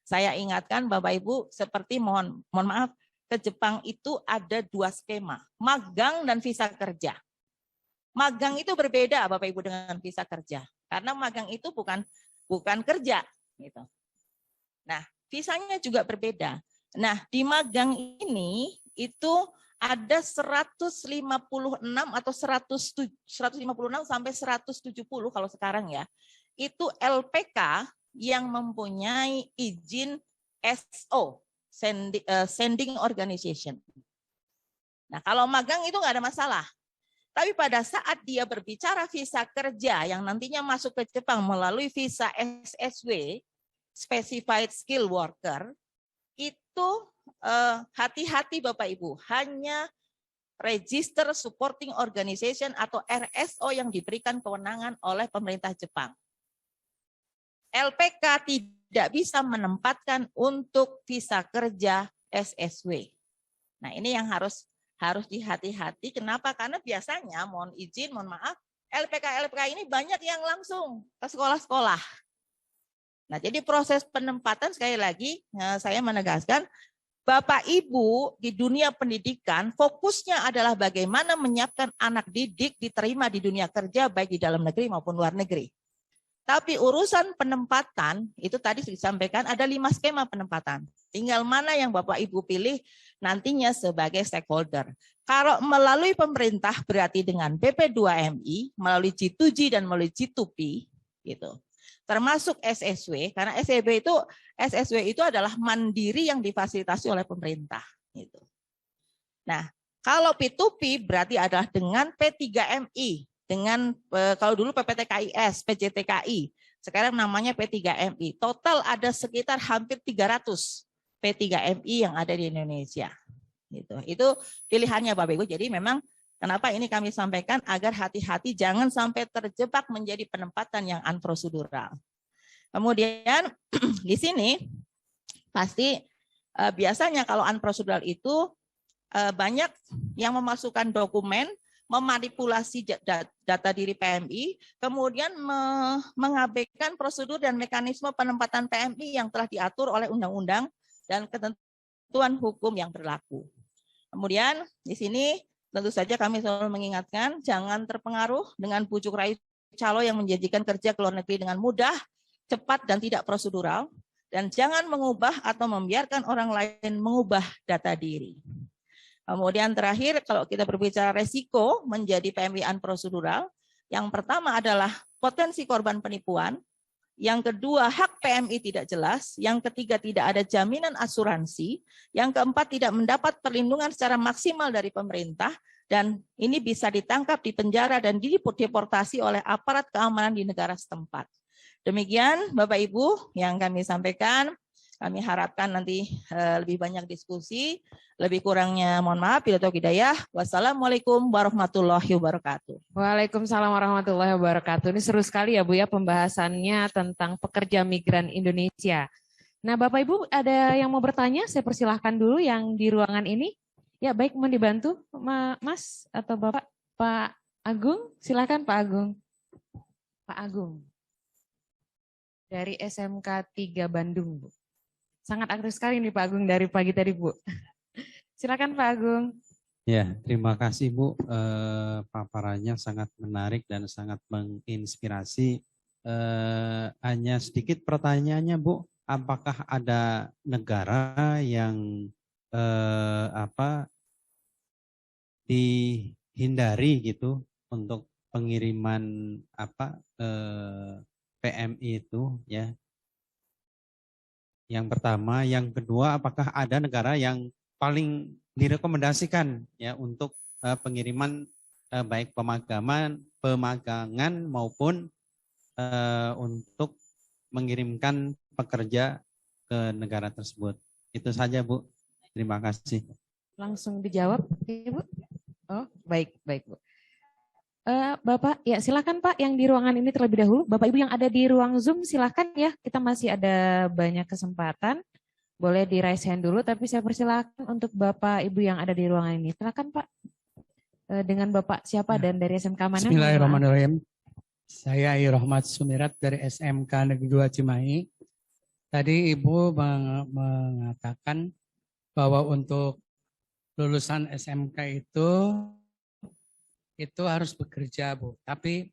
Saya ingatkan Bapak Ibu, seperti mohon maaf, ke Jepang itu ada 2 skema, magang dan visa kerja. Magang itu berbeda Bapak Ibu dengan visa kerja, karena magang itu bukan kerja gitu. Nah, visanya juga berbeda. Nah, di magang ini itu ada 156 atau 156 sampai 170 kalau sekarang ya. Itu LPK yang mempunyai izin SO, Sending Organization. Nah, kalau magang itu nggak ada masalah. Tapi pada saat dia berbicara visa kerja yang nantinya masuk ke Jepang melalui visa SSW, Specified Skill Worker, itu hati-hati Bapak Ibu, hanya Register Supporting Organization atau RSO yang diberikan kewenangan oleh pemerintah Jepang. LPK tidak bisa menempatkan untuk visa kerja SSW. Nah, ini yang harus dihati-hati. Kenapa? Karena biasanya, mohon maaf, LPK ini banyak yang langsung ke sekolah-sekolah. Nah, jadi proses penempatan sekali lagi saya menegaskan, Bapak Ibu di dunia pendidikan fokusnya adalah bagaimana menyiapkan anak didik diterima di dunia kerja baik di dalam negeri maupun luar negeri. Tapi urusan penempatan, itu tadi disampaikan ada 5 skema penempatan. Tinggal mana yang Bapak Ibu pilih nantinya sebagai stakeholder. Kalau melalui pemerintah berarti dengan PP2MI, melalui G2G dan melalui G2P, gitu. Termasuk SSW, karena SSW itu adalah mandiri yang difasilitasi oleh pemerintah. Gitu. Nah, kalau P2P berarti adalah dengan P3MI. Dengan kalau dulu PPTKIS, PJTKI, sekarang namanya P3MI. Total ada sekitar hampir 300 P3MI yang ada di Indonesia. Gitu. Itu pilihannya Bapak Ibu. Jadi memang kenapa ini kami sampaikan agar hati-hati jangan sampai terjebak menjadi penempatan yang unprocedural. Kemudian di sini pasti biasanya kalau unprocedural itu banyak yang memasukkan dokumen, memanipulasi data diri PMI, kemudian mengabaikan prosedur dan mekanisme penempatan PMI yang telah diatur oleh undang-undang dan ketentuan hukum yang berlaku. Kemudian di sini tentu saja kami selalu mengingatkan jangan terpengaruh dengan bujuk rayu calo yang menjanjikan kerja ke luar negeri dengan mudah, cepat dan tidak prosedural, dan jangan mengubah atau membiarkan orang lain mengubah data diri. Kemudian terakhir, kalau kita berbicara resiko menjadi PMI unprocedural, yang pertama adalah potensi korban penipuan, yang kedua hak PMI tidak jelas, yang ketiga tidak ada jaminan asuransi, yang keempat tidak mendapat perlindungan secara maksimal dari pemerintah, dan ini bisa ditangkap, dipenjara, dan dideportasi oleh aparat keamanan di negara setempat. Demikian Bapak Ibu yang kami sampaikan. Kami harapkan nanti lebih banyak diskusi. Lebih kurangnya mohon maaf, bila taufik hidayah. Wassalamualaikum warahmatullahi wabarakatuh. Waalaikumsalam warahmatullahi wabarakatuh. Ini seru sekali ya Bu ya pembahasannya tentang pekerja migran Indonesia. Nah Bapak Ibu ada yang mau bertanya? Saya persilahkan dulu yang di ruangan ini. Ya baik, mau dibantu Mas atau Bapak? Pak Agung, silakan Pak Agung. Pak Agung. Dari SMK 3 Bandung, Bu. Sangat aktif sekali nih Pak Agung dari pagi tadi, Bu. Silakan Pak Agung. Ya, terima kasih Bu. Paparannya sangat menarik dan sangat menginspirasi. Hanya sedikit pertanyaannya Bu, apakah ada negara yang dihindari gitu untuk pengiriman PMI itu ya? Yang pertama, yang kedua, apakah ada negara yang paling direkomendasikan ya untuk pengiriman baik pemagangan maupun untuk mengirimkan pekerja ke negara tersebut. Itu saja, Bu. Terima kasih. Langsung dijawab, Ibu. Oh, baik, Bu. Bapak, ya silakan Pak yang di ruangan ini terlebih dahulu. Bapak Ibu yang ada di ruang Zoom silakan ya. Kita masih ada banyak kesempatan. Boleh di raise hand dulu, tapi saya persilakan untuk Bapak Ibu yang ada di ruangan ini. Silakan Pak. Dengan Bapak siapa dan dari SMK mana? Bismillahirrahmanirrahim. Saya Irohmat Sumirat dari SMK Negeri 2 Cimahi. Tadi Ibu mengatakan bahwa untuk lulusan SMK itu harus bekerja, Bu. Tapi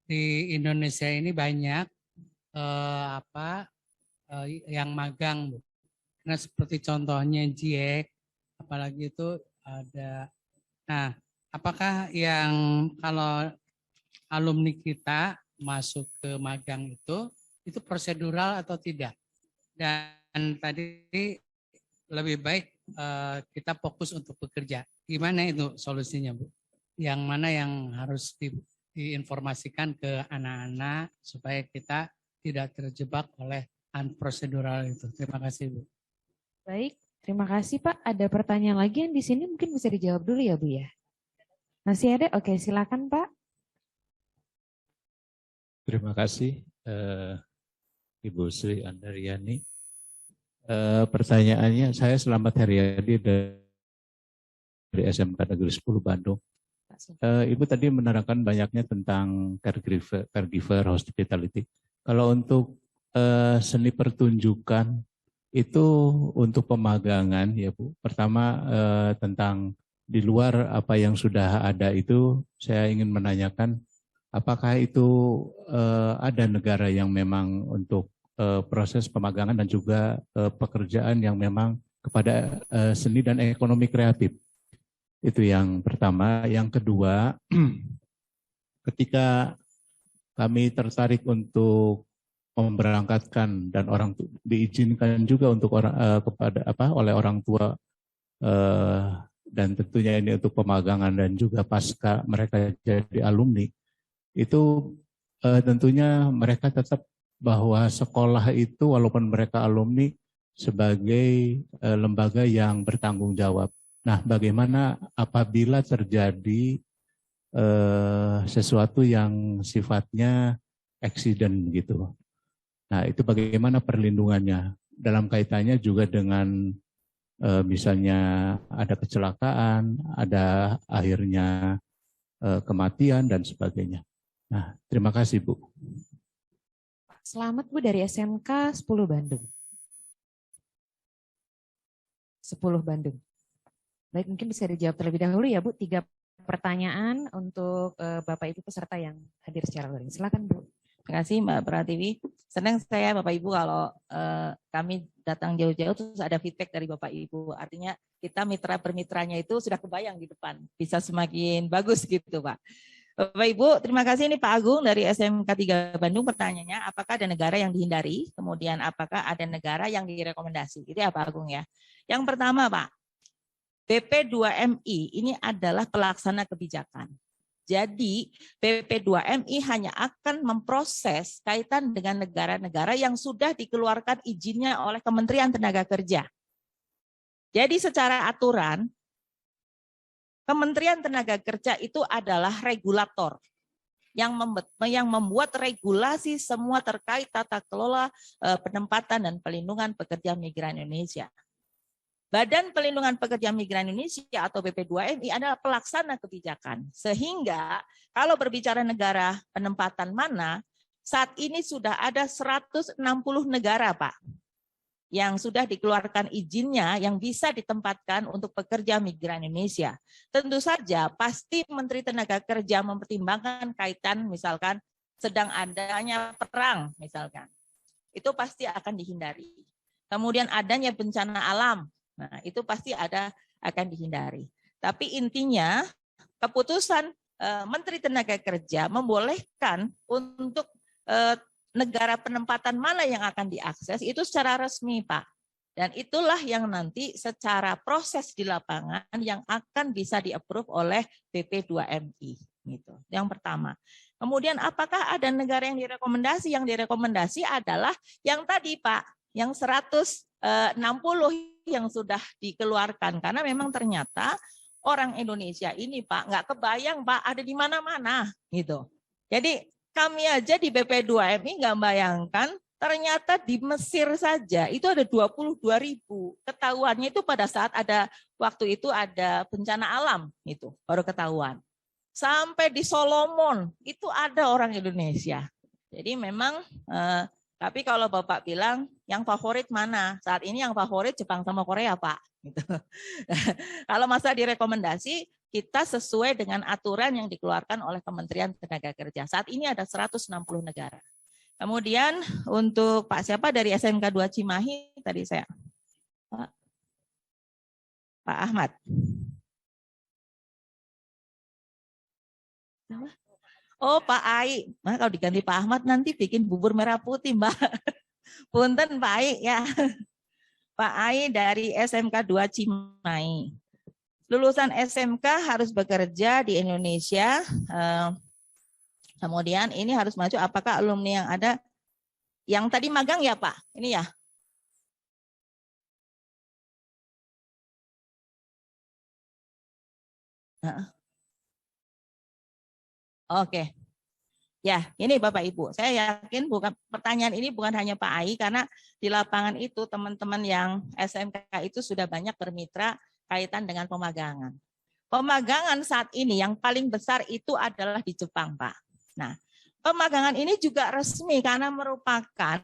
di Indonesia ini banyak yang magang, Bu. Nah, seperti contohnya GIEK, apalagi itu ada. Nah, apakah yang kalau alumni kita masuk ke magang itu prosedural atau tidak? Dan tadi lebih baik kita fokus untuk bekerja. Gimana itu solusinya, Bu? Yang mana yang harus diinformasikan ke anak-anak supaya kita tidak terjebak oleh unprosedural itu. Terima kasih, Bu. Baik, terima kasih Pak. Ada pertanyaan lagi yang di sini mungkin bisa dijawab dulu ya, Bu ya. Masih ada? Oke, silakan Pak. Terima kasih Ibu Sri Andaryani. Pertanyaannya, saya Selamat Heriadi dari SMK Negeri 10 Bandung. Ibu tadi menerangkan banyaknya tentang caregiver hospitality. Kalau untuk seni pertunjukan itu untuk pemagangan ya Bu. Pertama tentang di luar apa yang sudah ada itu saya ingin menanyakan apakah itu ada negara yang memang untuk proses pemagangan dan juga pekerjaan yang memang kepada seni dan ekonomi kreatif. Itu yang pertama. Yang kedua, ketika kami tertarik untuk memberangkatkan dan orang diizinkan juga untuk oleh orang tua dan tentunya ini untuk pemagangan dan juga pasca mereka jadi alumni, itu tentunya mereka tetap bahwa sekolah itu walaupun mereka alumni sebagai lembaga yang bertanggung jawab. Nah, bagaimana apabila terjadi sesuatu yang sifatnya accident gitu. Nah, itu bagaimana perlindungannya dalam kaitannya juga dengan misalnya ada kecelakaan, ada akhirnya kematian dan sebagainya. Nah, terima kasih Bu. Selamat Bu dari SMK 10 Bandung. 10 Bandung. Baik, mungkin bisa dijawab terlebih dahulu ya Bu. 3 pertanyaan untuk Bapak Ibu peserta yang hadir secara luring. Silakan Bu. Terima kasih Mbak Pratiwi. Senang saya Bapak Ibu kalau kami datang jauh-jauh terus ada feedback dari Bapak Ibu. Artinya kita mitra bermitranya itu sudah kebayang di depan. Bisa semakin bagus gitu Pak. Bapak Ibu, terima kasih. Ini Pak Agung dari SMK 3 Bandung. Pertanyaannya, apakah ada negara yang dihindari? Kemudian apakah ada negara yang direkomendasi? Itu ya Pak Agung ya. Yang pertama Pak, BP2MI ini adalah pelaksana kebijakan. Jadi BP2MI hanya akan memproses kaitan dengan negara-negara yang sudah dikeluarkan izinnya oleh Kementerian Tenaga Kerja. Jadi secara aturan, Kementerian Tenaga Kerja itu adalah regulator yang membuat regulasi semua terkait tata kelola penempatan dan pelindungan pekerja migran Indonesia. Badan Pelindungan Pekerja Migran Indonesia atau BP2MI adalah pelaksana kebijakan. Sehingga kalau berbicara negara penempatan mana, saat ini sudah ada 160 negara Pak yang sudah dikeluarkan izinnya yang bisa ditempatkan untuk pekerja migran Indonesia. Tentu saja pasti Menteri Tenaga Kerja mempertimbangkan kaitan misalkan sedang adanya perang misalkan. Itu pasti akan dihindari. Kemudian adanya bencana alam. Nah, itu pasti akan dihindari. Tapi intinya keputusan Menteri Tenaga Kerja membolehkan untuk negara penempatan mana yang akan diakses itu secara resmi, Pak. Dan itulah yang nanti secara proses di lapangan yang akan bisa di-approve oleh BP2MI. Gitu. Yang pertama. Kemudian apakah ada negara yang direkomendasi? Yang direkomendasi adalah yang tadi Pak, yang 160 yang sudah dikeluarkan. Karena memang ternyata orang Indonesia ini Pak, nggak kebayang Pak, ada di mana-mana. Gitu. Jadi kami aja di BP2MI nggak bayangkan, ternyata di Mesir saja itu ada 22.000. Ketahuannya itu pada saat ada waktu itu ada bencana alam itu baru ketahuan. Sampai di Solomon itu ada orang Indonesia. Jadi memang tapi kalau Bapak bilang yang favorit mana? Saat ini yang favorit Jepang sama Korea, Pak. Gitu. Kalau masa direkomendasi kita sesuai dengan aturan yang dikeluarkan oleh Kementerian Tenaga Kerja. Saat ini ada 160 negara. Kemudian untuk Pak siapa dari SMK 2 Cimahi tadi saya Pak Ahmad. Oh Pak Ai, nah, kalau diganti Pak Ahmad nanti bikin bubur merah putih Mbak. Punten Pak Ai ya. Pak Ai dari SMK 2 Cimahi. Lulusan SMK harus bekerja di Indonesia. Kemudian ini harus maju apakah alumni yang ada yang tadi magang ya Pak? Ini ya. Oke. Ya, ini Bapak Ibu. Saya yakin bukan pertanyaan ini bukan hanya Pak Ai karena di lapangan itu teman-teman yang SMK itu sudah banyak bermitra kaitan dengan pemagangan. Pemagangan saat ini yang paling besar itu adalah di Jepang, Pak. Nah, pemagangan ini juga resmi karena merupakan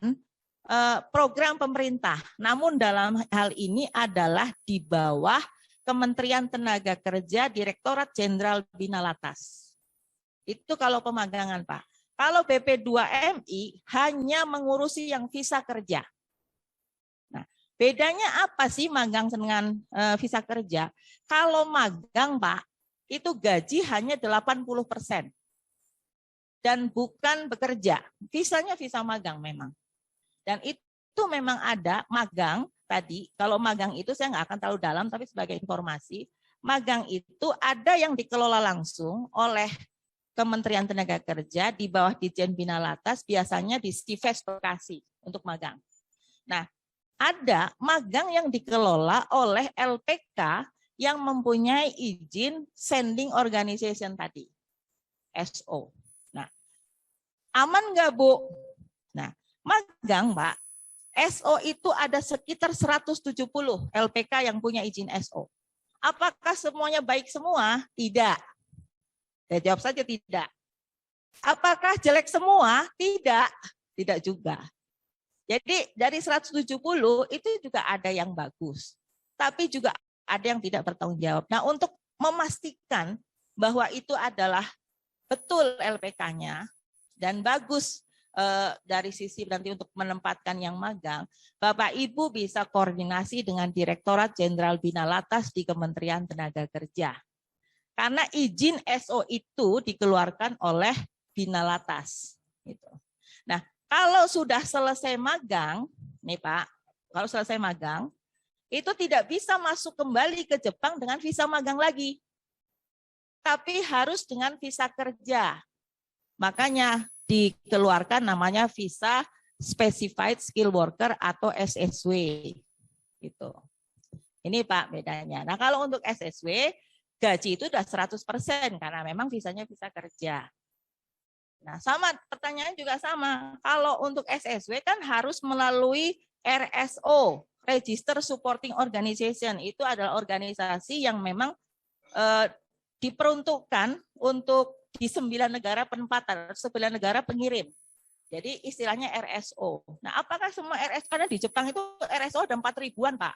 program pemerintah. Namun dalam hal ini adalah di bawah Kementerian Tenaga Kerja, Direktorat Jenderal Bina Latas. Itu kalau pemagangan, Pak. Kalau BP2MI hanya mengurusi yang visa kerja. Nah, bedanya apa sih magang dengan visa kerja? Kalau magang, Pak, itu gaji hanya 80%. Dan bukan bekerja. Visanya visa magang memang. Dan itu memang ada magang tadi. Kalau magang itu saya nggak akan terlalu dalam, tapi sebagai informasi, magang itu ada yang dikelola langsung oleh Kementerian Tenaga Kerja di bawah Ditjen Bina Latas, biasanya di Stifes Bekasi untuk magang. Nah, ada magang yang dikelola oleh LPK yang mempunyai izin sending organization tadi, SO. Aman nggak Bu? Nah, magang Pak, SO itu ada sekitar 170 LPK yang punya izin SO. Apakah semuanya baik semua? Tidak. Ya, jawab saja tidak. Apakah jelek semua? Tidak. Tidak juga. Jadi dari 170 itu juga ada yang bagus. Tapi juga ada yang tidak bertanggung jawab. Nah, untuk memastikan bahwa itu adalah betul LPK-nya, dan bagus dari sisi nanti untuk menempatkan yang magang, Bapak Ibu bisa koordinasi dengan Direktorat Jenderal Bina Latas di Kementerian Tenaga Kerja. Karena izin SO itu dikeluarkan oleh Bina Latas. Gitu. Nah, kalau sudah selesai magang, nih Pak, kalau selesai magang, itu tidak bisa masuk kembali ke Jepang dengan visa magang lagi. Tapi harus dengan visa kerja. Makanya dikeluarkan namanya visa Specified Skill Worker atau SSW. Gitu. Ini Pak bedanya. Nah kalau untuk SSW, gaji itu sudah 100% karena memang visanya visa kerja. Nah sama, pertanyaan juga sama. Kalau untuk SSW kan harus melalui RSO, Register Supporting Organization. Itu adalah organisasi yang memang diperuntukkan untuk di 9 negara penempatan, 9 negara pengirim. Jadi istilahnya RSO. Nah, apakah semua RSO, karena di Jepang itu RSO ada 4.000-an, Pak.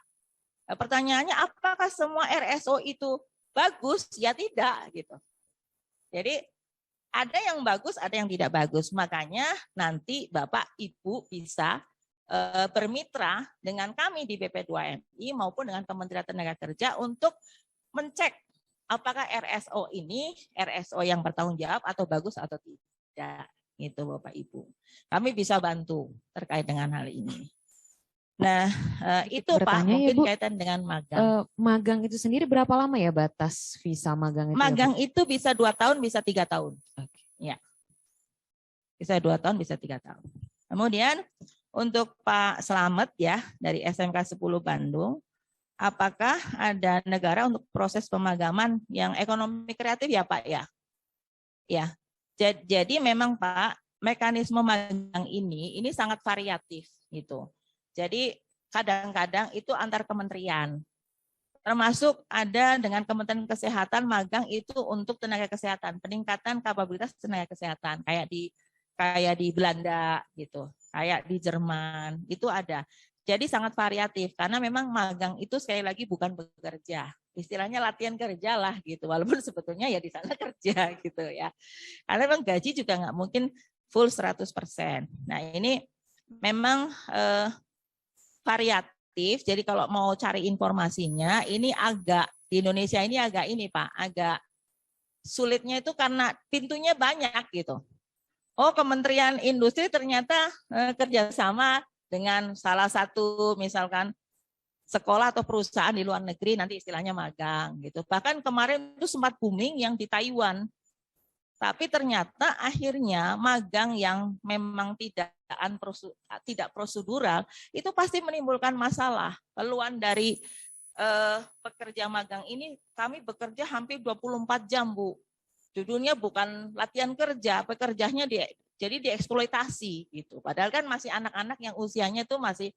Nah, pertanyaannya apakah semua RSO itu bagus? Ya tidak, gitu. Jadi ada yang bagus, ada yang tidak bagus. Makanya nanti Bapak Ibu bisa bermitra dengan kami di BP2MI maupun dengan Kementerian Tenaga Kerja untuk mencek apakah RSO ini RSO yang bertanggung jawab atau bagus atau tidak, gitu Bapak Ibu. Kami bisa bantu terkait dengan hal ini. Nah, itu Pak, Bertanya ya, mungkin Bu, kaitan dengan magang. magang itu sendiri berapa lama ya batas visa magang itu? Magang itu bisa 2 tahun, bisa 3 tahun. Oke. Ya. Bisa 2 tahun, bisa 3 tahun. Kemudian untuk Pak Slamet ya dari SMK 10 Bandung, apakah ada negara untuk proses pemagaman yang ekonomi kreatif ya Pak ya? Ya. Jadi memang Pak, mekanisme magang ini sangat variatif gitu. Jadi kadang-kadang itu antar kementerian. Termasuk ada dengan Kementerian Kesehatan magang itu untuk tenaga kesehatan, peningkatan kapabilitas tenaga kesehatan kayak di Belanda gitu, kayak di Jerman, itu ada. Jadi sangat variatif karena memang magang itu sekali lagi bukan bekerja. Istilahnya latihan kerja lah gitu, walaupun sebetulnya ya di sana kerja gitu ya. Karena memang gaji juga nggak mungkin full 100%. Nah ini memang variatif, jadi kalau mau cari informasinya ini agak di Indonesia ini agak ini Pak, agak sulitnya itu karena pintunya banyak gitu. Oh Kementerian Industri ternyata kerjasama dengan salah satu misalkan sekolah atau perusahaan di luar negeri nanti istilahnya magang gitu. Bahkan kemarin itu sempat booming yang di Taiwan. Tapi ternyata akhirnya magang yang memang tidak prosedural itu pasti menimbulkan masalah. Keluhan dari pekerja magang ini, kami bekerja hampir 24 jam Bu. Judulnya bukan latihan kerja, pekerjanya jadi dieksploitasi gitu. Padahal kan masih anak-anak yang usianya itu masih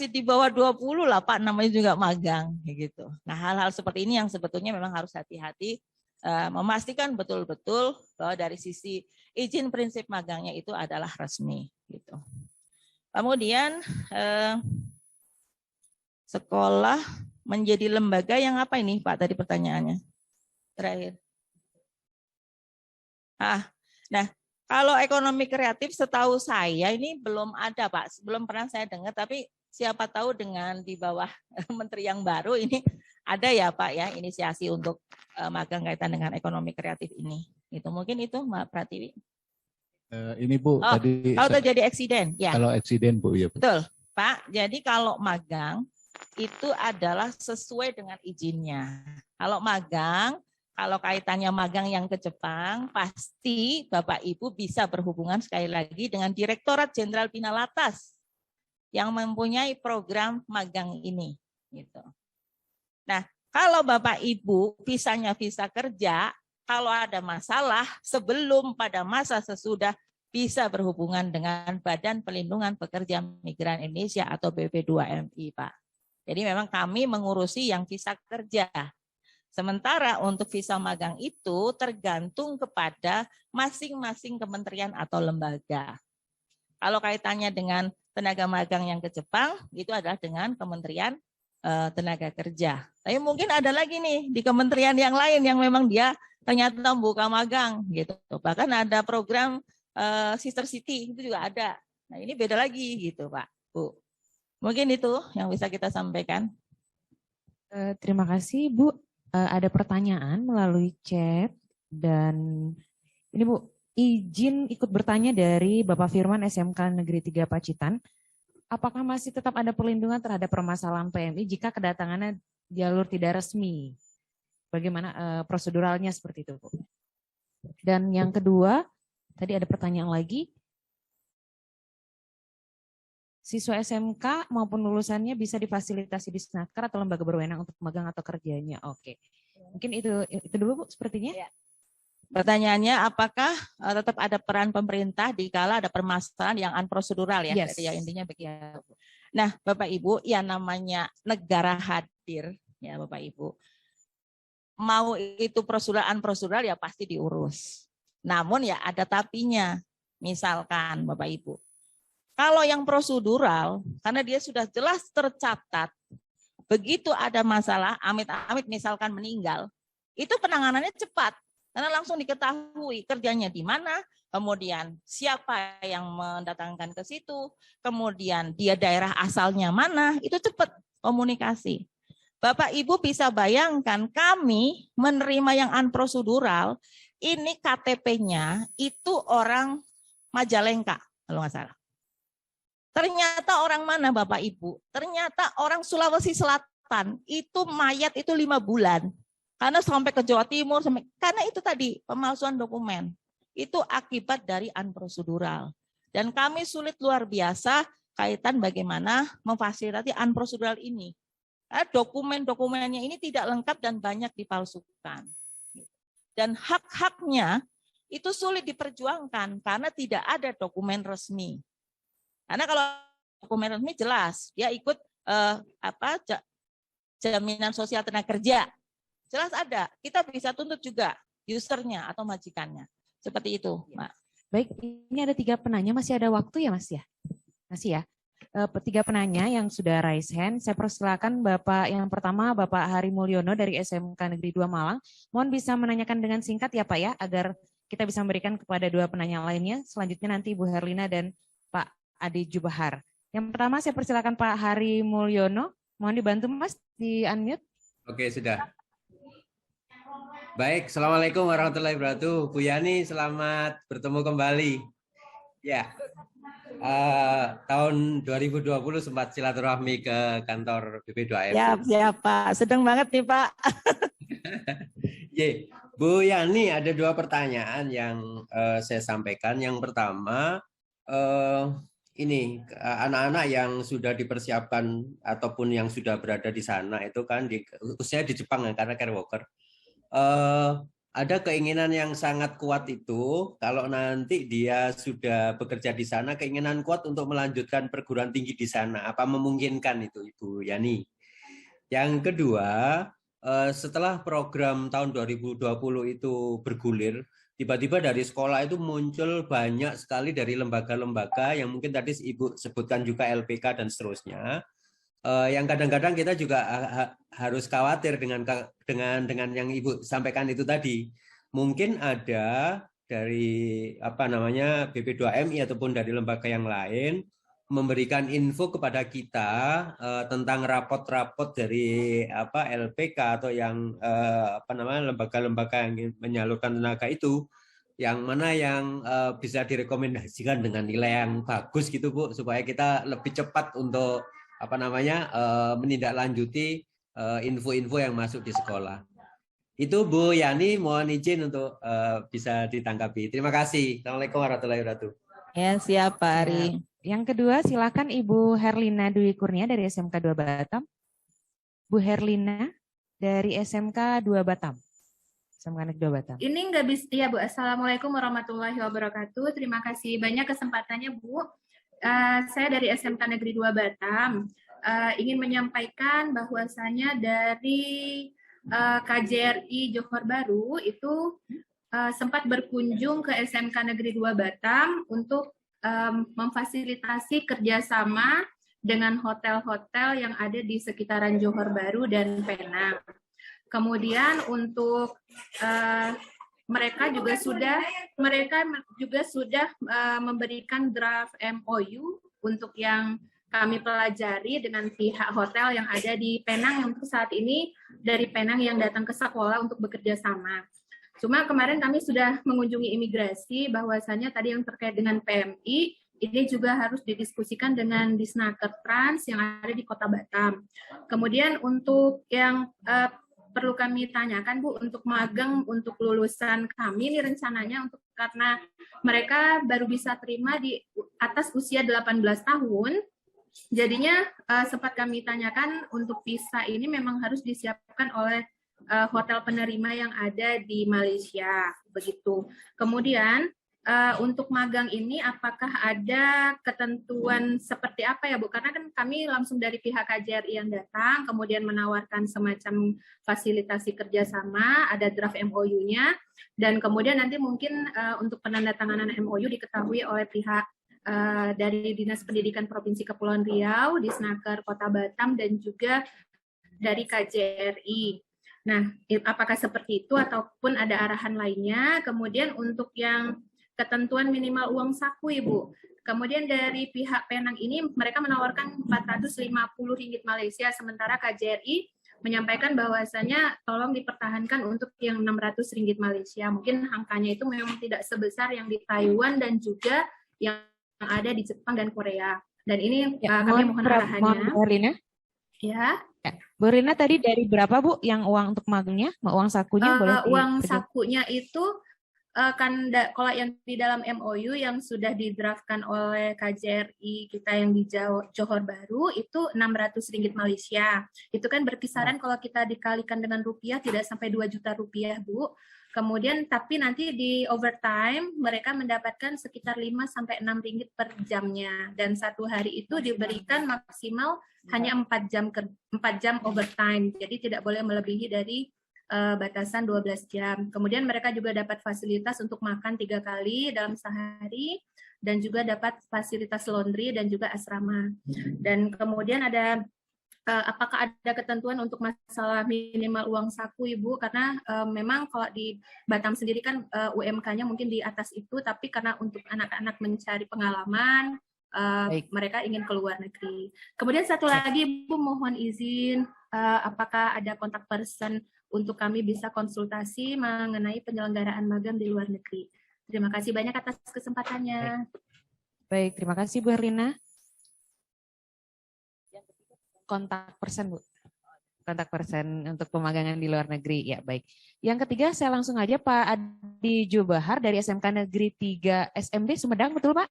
di bawah 20 lah Pak, namanya juga magang gitu. Nah hal-hal seperti ini yang sebetulnya memang harus hati-hati. Memastikan betul-betul bahwa dari sisi izin prinsip magangnya itu adalah resmi gitu. Kemudian sekolah menjadi lembaga yang apa ini Pak tadi pertanyaannya? Terakhir. Nah, kalau ekonomi kreatif setahu saya ini belum ada Pak, belum pernah saya dengar, tapi siapa tahu dengan di bawah menteri yang baru ini ada ya Pak ya inisiasi untuk magang kaitan dengan ekonomi kreatif ini. Itu mungkin itu Mbak Pratiwi. Ini Bu, tadi kalau terjadi eksiden, ya. Kalau eksiden Bu, ya Bu. Betul, Pak. Jadi kalau magang itu adalah sesuai dengan izinnya. Kalau magang, kalau kaitannya magang yang ke Jepang, pasti Bapak Ibu bisa berhubungan sekali lagi dengan Direktorat Jenderal Bina Latas yang mempunyai program magang ini. Gitu. Nah, kalau Bapak Ibu visanya visa kerja, kalau ada masalah sebelum pada masa sesudah bisa berhubungan dengan Badan Pelindungan Pekerja Migran Indonesia atau BP2MI, Pak. Jadi memang kami mengurusi yang visa kerja. Sementara untuk visa magang itu tergantung kepada masing-masing kementerian atau lembaga. Kalau kaitannya dengan tenaga magang yang ke Jepang, itu adalah dengan Kementerian Tenaga Kerja. Tapi mungkin ada lagi nih di kementerian yang lain yang memang dia ternyata membuka magang gitu. Bahkan ada program Sister City itu juga ada. Nah ini beda lagi gitu Pak, Bu. Mungkin itu yang bisa kita sampaikan. Terima kasih Bu. Ada pertanyaan melalui chat dan ini Bu, izin ikut bertanya dari Bapak Firman SMK Negeri 3 Pacitan. Apakah masih tetap ada perlindungan terhadap permasalahan PMI jika kedatangannya jalur tidak resmi? Bagaimana proseduralnya seperti itu, Bu? Dan yang kedua, tadi ada pertanyaan lagi. Siswa SMK maupun lulusannya bisa difasilitasi di Snaker atau lembaga berwenang untuk magang atau kerjanya. Oke. Mungkin itu dulu Bu sepertinya. Ya. Pertanyaannya apakah tetap ada peran pemerintah dikala ada permasalahan yang unprosedural ya? Yes. Ya intinya begitu. Nah, Bapak Ibu, ya namanya negara hadir ya Bapak Ibu. Mau itu prosedural unprosedural ya pasti diurus. Namun ya ada tapinya. Misalkan Bapak Ibu, kalau yang prosedural karena dia sudah jelas tercatat, begitu ada masalah amit-amit misalkan meninggal, itu penanganannya cepat. Karena langsung diketahui kerjanya di mana, kemudian siapa yang mendatangkan ke situ, kemudian dia daerah asalnya mana, itu cepat komunikasi. Bapak Ibu bisa bayangkan kami menerima yang unprosedural, ini KTP-nya itu orang Majalengka, kalau nggak salah. Ternyata orang mana Bapak Ibu? Ternyata orang Sulawesi Selatan, itu mayat itu 5 bulan. Karena sampai ke Jawa Timur, karena itu tadi pemalsuan dokumen. Itu akibat dari unprosedural. Dan kami sulit luar biasa kaitan bagaimana memfasilitasi unprosedural ini. Dokumen-dokumennya ini tidak lengkap dan banyak dipalsukan. Dan hak-haknya itu sulit diperjuangkan karena tidak ada dokumen resmi. Karena kalau dokumen resmi jelas, dia ikut jaminan sosial tenaga kerja. Jelas ada, kita bisa tuntut juga usernya atau majikannya. Seperti itu, Mbak. Baik, ini ada 3 penanya, masih ada waktu ya Mas ya? Masih ya? 3 penanya yang sudah raise hand. Saya persilakan Bapak yang pertama, Bapak Hari Mulyono dari SMK Negeri 2 Malang. Mohon bisa menanyakan dengan singkat ya Pak ya, agar kita bisa memberikan kepada 2 penanya lainnya. Selanjutnya nanti Ibu Herlina dan Pak Ade Jubahar. Yang pertama saya persilakan Pak Hari Mulyono. Mohon dibantu Mas di unmute. Oke, sudah. Baik, Assalamualaikum warahmatullahi wabarakatuh. Bu Yani, selamat bertemu kembali. Ya, tahun 2020 sempat silaturahmi ke kantor BP2M. Siap Pak, sedang banget nih Pak. Bu Yani, ada 2 pertanyaan yang saya sampaikan. Yang pertama, ini anak-anak yang sudah dipersiapkan ataupun yang sudah berada di sana itu kan khususnya di Jepang ya, karena care worker. Ada keinginan yang sangat kuat itu kalau nanti dia sudah bekerja di sana, keinginan kuat untuk melanjutkan perguruan tinggi di sana. Apa memungkinkan itu Ibu Yani? Yang kedua, setelah program tahun 2020 itu bergulir, tiba-tiba dari sekolah itu muncul banyak sekali dari lembaga-lembaga yang mungkin tadi Ibu sebutkan juga LPK dan seterusnya. Yang kadang-kadang kita juga harus khawatir dengan yang Ibu sampaikan itu tadi. Mungkin ada dari BP2MI ataupun dari lembaga yang lain memberikan info kepada kita tentang rapot-rapot dari LPK atau yang lembaga-lembaga yang menyalurkan tenaga itu, yang mana yang bisa direkomendasikan dengan nilai yang bagus gitu Bu, supaya kita lebih cepat untuk menindaklanjuti info-info yang masuk di sekolah. Itu Bu Yani, mohon izin untuk bisa ditanggapi. Terima kasih. Assalamualaikum warahmatullahi wabarakatuh. Ya, siap Pak Ari. Yang kedua, silakan Ibu Herlina Dwi Kurnia dari SMK 2 Batam. Bu Herlina dari SMK 2 Batam. SMK Negeri 2 Batam. Ini nggak bisa, ya Bu. Assalamualaikum warahmatullahi wabarakatuh. Terima kasih banyak kesempatannya Bu. Saya dari SMK Negeri 2 Batam ingin menyampaikan bahwasanya dari KJRI Johor Bahru itu sempat berkunjung ke SMK Negeri 2 Batam untuk memfasilitasi kerjasama dengan hotel-hotel yang ada di sekitaran Johor Bahru dan Penang. Kemudian untuk mereka juga sudah memberikan draft MOU untuk yang kami pelajari dengan pihak hotel yang ada di Penang, yang untuk saat ini dari Penang yang datang ke sekolah untuk bekerja sama. Cuma kemarin kami sudah mengunjungi imigrasi, bahwasanya tadi yang terkait dengan PMI ini juga harus didiskusikan dengan Disnaker Trans yang ada di Kota Batam. Kemudian untuk yang perlu kami tanyakan Bu, untuk magang untuk lulusan kami ini rencananya untuk karena mereka baru bisa terima di atas usia 18 tahun. Jadinya sempat kami tanyakan untuk visa ini memang harus disiapkan oleh hotel penerima yang ada di Malaysia begitu. Kemudian untuk magang ini apakah ada ketentuan seperti apa ya Bu? Karena kan kami langsung dari pihak KJRI yang datang, kemudian menawarkan semacam fasilitasi kerjasama, ada draft MOU-nya, dan kemudian nanti mungkin untuk penandatanganan MOU diketahui oleh pihak dari Dinas Pendidikan Provinsi Kepulauan Riau, Disnaker Kota Batam, dan juga dari KJRI. Nah, apakah seperti itu ataupun ada arahan lainnya? Kemudian untuk yang ketentuan minimal uang saku, Ibu. Kemudian dari pihak Penang ini mereka menawarkan 450 ringgit Malaysia, sementara KJRI menyampaikan bahwasanya tolong dipertahankan untuk yang 600 ringgit Malaysia. Mungkin angkanya itu memang tidak sebesar yang di Taiwan dan juga yang ada di Jepang dan Korea. Dan ini Ya, kami mohon arahannya. Bu Rina. Ya. Bu Rina tadi dari berapa Bu yang uang untuk magangnya? Uang sakunya boleh Uang sakunya itu kalau yang di dalam MOU yang sudah didraftkan oleh KJRI kita yang di Johor Bahru itu Rp600 Malaysia. Itu kan berkisaran kalau kita dikalikan dengan rupiah tidak sampai 2 juta rupiah, Bu. Kemudian tapi nanti di overtime mereka mendapatkan sekitar 5 sampai 6 ringgit per jamnya, dan satu hari itu diberikan maksimal hanya 4 jam overtime. Jadi tidak boleh melebihi dari batasan 12 jam. Kemudian mereka juga dapat fasilitas untuk makan 3 kali dalam sehari, dan juga dapat fasilitas laundry dan juga asrama. Dan kemudian ada apakah ada ketentuan untuk masalah minimal uang saku, Ibu? Karena memang kalau di Batam sendiri kan UMK-nya mungkin di atas itu, tapi karena untuk anak-anak mencari pengalaman, mereka ingin keluar negeri. Kemudian satu lagi, Ibu mohon izin, apakah ada kontak person untuk kami bisa konsultasi mengenai penyelenggaraan magang di luar negeri. Terima kasih banyak atas kesempatannya. Baik, terima kasih Bu Rina. Kontak person, Bu. Kontak person untuk pemagangan di luar negeri. Ya, baik. Yang ketiga, saya langsung aja Pak Adi Jubahar dari SMK Negeri 3 SMD Sumedang, betul Pak?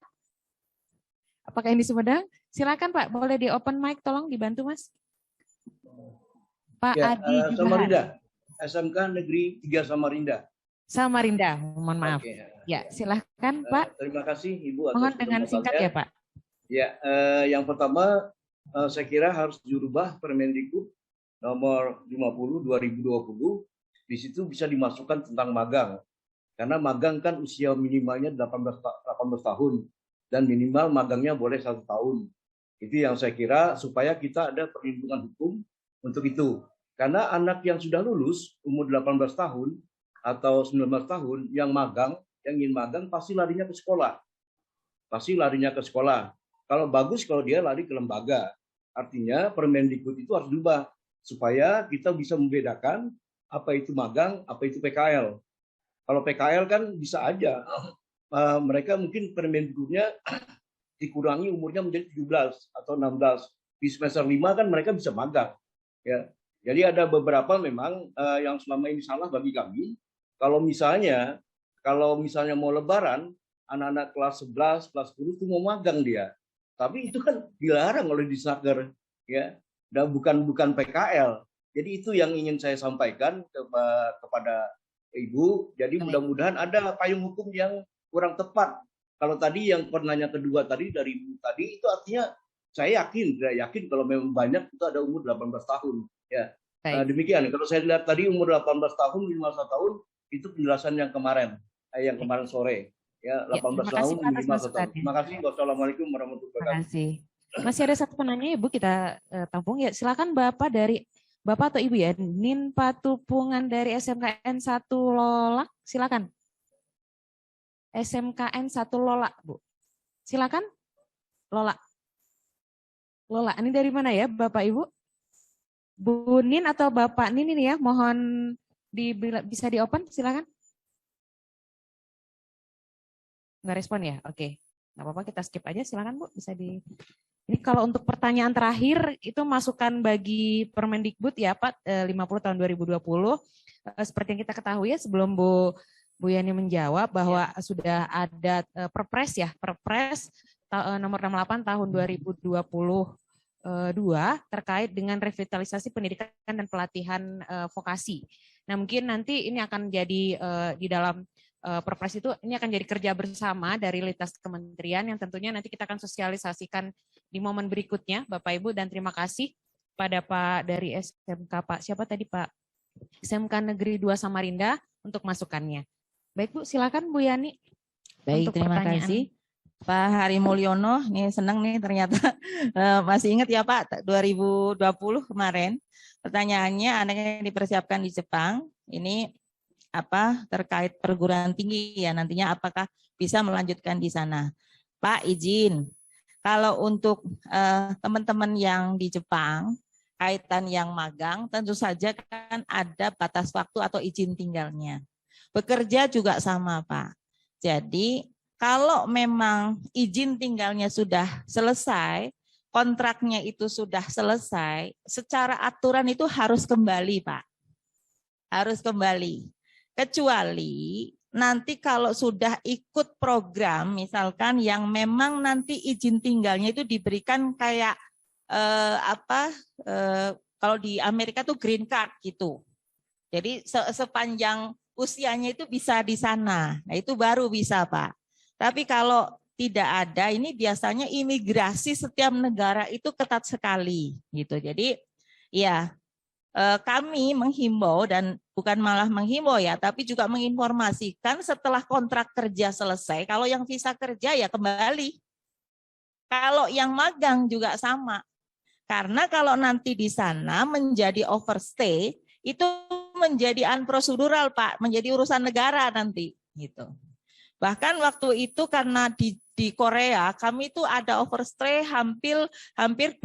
Apakah ini Sumedang? Silakan Pak, boleh di open mic, tolong dibantu Mas. Pak ya, Adi Jubahar. Samarinda. SMK Negeri 3 Samarinda. Samarinda, mohon maaf. Oke. Ya, silahkan Pak. Terima kasih Ibu atas Mohon dengan singkat ya Pak. Ya, yang pertama saya kira harus dirubah Permendikbud nomor 50 2020. Di situ bisa dimasukkan tentang magang. Karena magang kan usia minimalnya 18 tahun dan minimal magangnya boleh 1 tahun. Itu yang saya kira supaya kita ada perlindungan hukum untuk itu. Karena anak yang sudah lulus umur 18 tahun atau 19 tahun yang ingin magang pasti larinya ke sekolah. Pasti larinya ke sekolah. Kalau bagus kalau dia lari ke lembaga. Artinya Permendikbud itu harus diubah supaya kita bisa membedakan apa itu magang, apa itu PKL. Kalau PKL kan bisa aja mereka mungkin Permendikbudnya dikurangi umurnya menjadi 17 atau 16. Di semester 5 kan mereka bisa magang. Ya. Jadi ada beberapa memang yang selama ini salah bagi kami. Kalau misalnya mau lebaran, anak-anak kelas 11, kelas 10 itu mau magang dia. Tapi itu kan dilarang oleh Disnaker, ya. Dan bukan PKL. Jadi itu yang ingin saya sampaikan kepada Ibu. Jadi mudah-mudahan ada payung hukum yang kurang tepat. Kalau tadi yang pertanyaan kedua tadi dari Ibu tadi itu artinya saya yakin kalau memang banyak itu ada umur 18 tahun. Ya, demikian. Kalau saya lihat tadi umur 18 tahun, 15 tahun, itu penjelasan yang kemarin sore. Ya, 18 tahun, 15 tahun. Terima kasih. Wassalamualaikum warahmatullahi wabarakatuh. Terima kasih. Masih ada satu penanya Ibu, kita tampung ya. Silakan Bapak atau Ibu ya, Nin Patupungan dari SMKN 1 Lolak. Silakan. SMKN 1 Lolak, Bu. Silakan. Lolak. Ini dari mana ya, Bapak Ibu? Bu Nin atau Bapak Nin ini ya, mohon bisa di-open, silakan. Nggak respon ya? Oke. Nggak apa-apa, kita skip aja, silakan Bu. Ini kalau untuk pertanyaan terakhir, itu masukan bagi Permendikbud ya Pak, 50 tahun 2020. Seperti yang kita ketahui ya, sebelum Bu Yani menjawab bahwa sudah ada Perpres nomor 68 tahun 2022 terkait dengan revitalisasi pendidikan dan pelatihan vokasi. Nah mungkin nanti ini akan jadi di dalam Perpres itu ini akan jadi kerja bersama dari lintas kementerian yang tentunya nanti kita akan sosialisasikan di momen berikutnya Bapak Ibu, dan terima kasih pada Pak dari SMK Pak SMK Negeri 2 Samarinda untuk masukannya. Baik Bu, silakan Bu Yani. Baik, terima kasih. Pak Hari Mulyono, nih senang nih ternyata masih ingat ya Pak 2020 kemarin pertanyaannya anaknya dipersiapkan di Jepang ini terkait perguruan tinggi ya nantinya apakah bisa melanjutkan di sana. Pak izin kalau untuk teman-teman yang di Jepang kaitan yang magang tentu saja kan ada batas waktu atau izin tinggalnya. Bekerja juga sama Pak. Jadi kalau memang izin tinggalnya sudah selesai, kontraknya itu sudah selesai, secara aturan itu harus kembali, Pak. Harus kembali. Kecuali nanti kalau sudah ikut program, misalkan yang memang nanti izin tinggalnya itu diberikan kayak kalau di Amerika tuh green card gitu. Jadi sepanjang usianya itu bisa di sana. Nah, itu baru bisa, Pak. Tapi kalau tidak ada, ini biasanya imigrasi setiap negara itu ketat sekali gitu. Jadi ya kami menghimbau, dan bukan malah menghimbau ya, tapi juga menginformasikan setelah kontrak kerja selesai, kalau yang visa kerja ya kembali. Kalau yang magang juga sama. Karena kalau nanti di sana menjadi overstay, itu menjadi unprocedural, Pak, menjadi urusan negara nanti gitu. Bahkan waktu itu karena di Korea kami itu ada overstay hampir 20.000.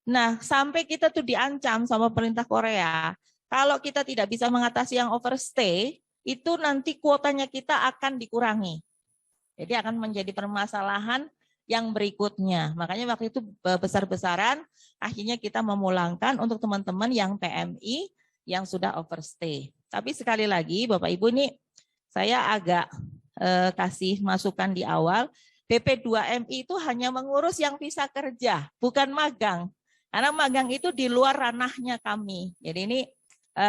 Nah, sampai kita tuh diancam sama pemerintah Korea, kalau kita tidak bisa mengatasi yang overstay, itu nanti kuotanya kita akan dikurangi. Jadi akan menjadi permasalahan yang berikutnya. Makanya waktu itu besar-besaran, akhirnya kita memulangkan untuk teman-teman yang PMI yang sudah overstay. Tapi sekali lagi, Bapak Ibu, ini saya agak kasih masukan di awal, BP2MI itu hanya mengurus yang visa kerja, bukan magang. Karena magang itu di luar ranahnya kami. Jadi ini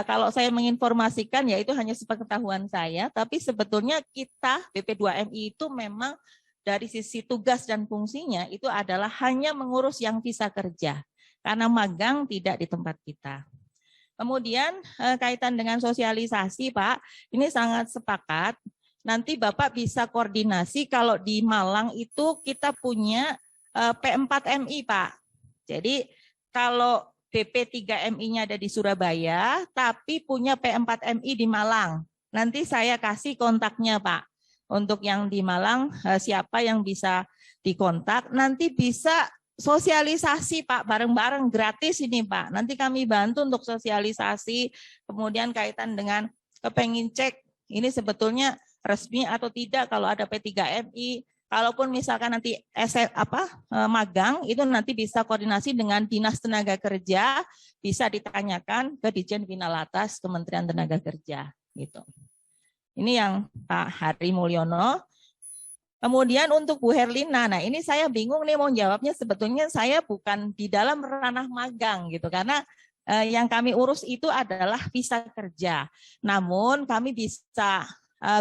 kalau saya menginformasikan ya itu hanya sepengetahuan saya, tapi sebetulnya kita BP2MI itu memang dari sisi tugas dan fungsinya itu adalah hanya mengurus yang visa kerja. Karena magang tidak di tempat kita. Kemudian kaitan dengan sosialisasi, Pak, ini sangat sepakat. Nanti Bapak bisa koordinasi kalau di Malang itu kita punya P4MI, Pak. Jadi kalau BP3MI-nya ada di Surabaya, tapi punya P4MI di Malang. Nanti saya kasih kontaknya, Pak. Untuk yang di Malang, siapa yang bisa dikontak, nanti bisa sosialisasi, Pak, bareng-bareng gratis ini, Pak. Nanti kami bantu untuk sosialisasi, kemudian kaitan dengan kepengin cek, ini sebetulnya resmi atau tidak kalau ada P3MI. Kalaupun misalkan nanti magang, itu nanti bisa koordinasi dengan Dinas Tenaga Kerja, bisa ditanyakan ke Ditjen Pinalatas Kementerian Tenaga Kerja. Gitu. Ini yang Pak Hari Mulyono. Kemudian untuk Bu Herlina, nah ini saya bingung nih mau jawabnya, sebetulnya saya bukan di dalam ranah magang gitu, karena yang kami urus itu adalah visa kerja. Namun kami bisa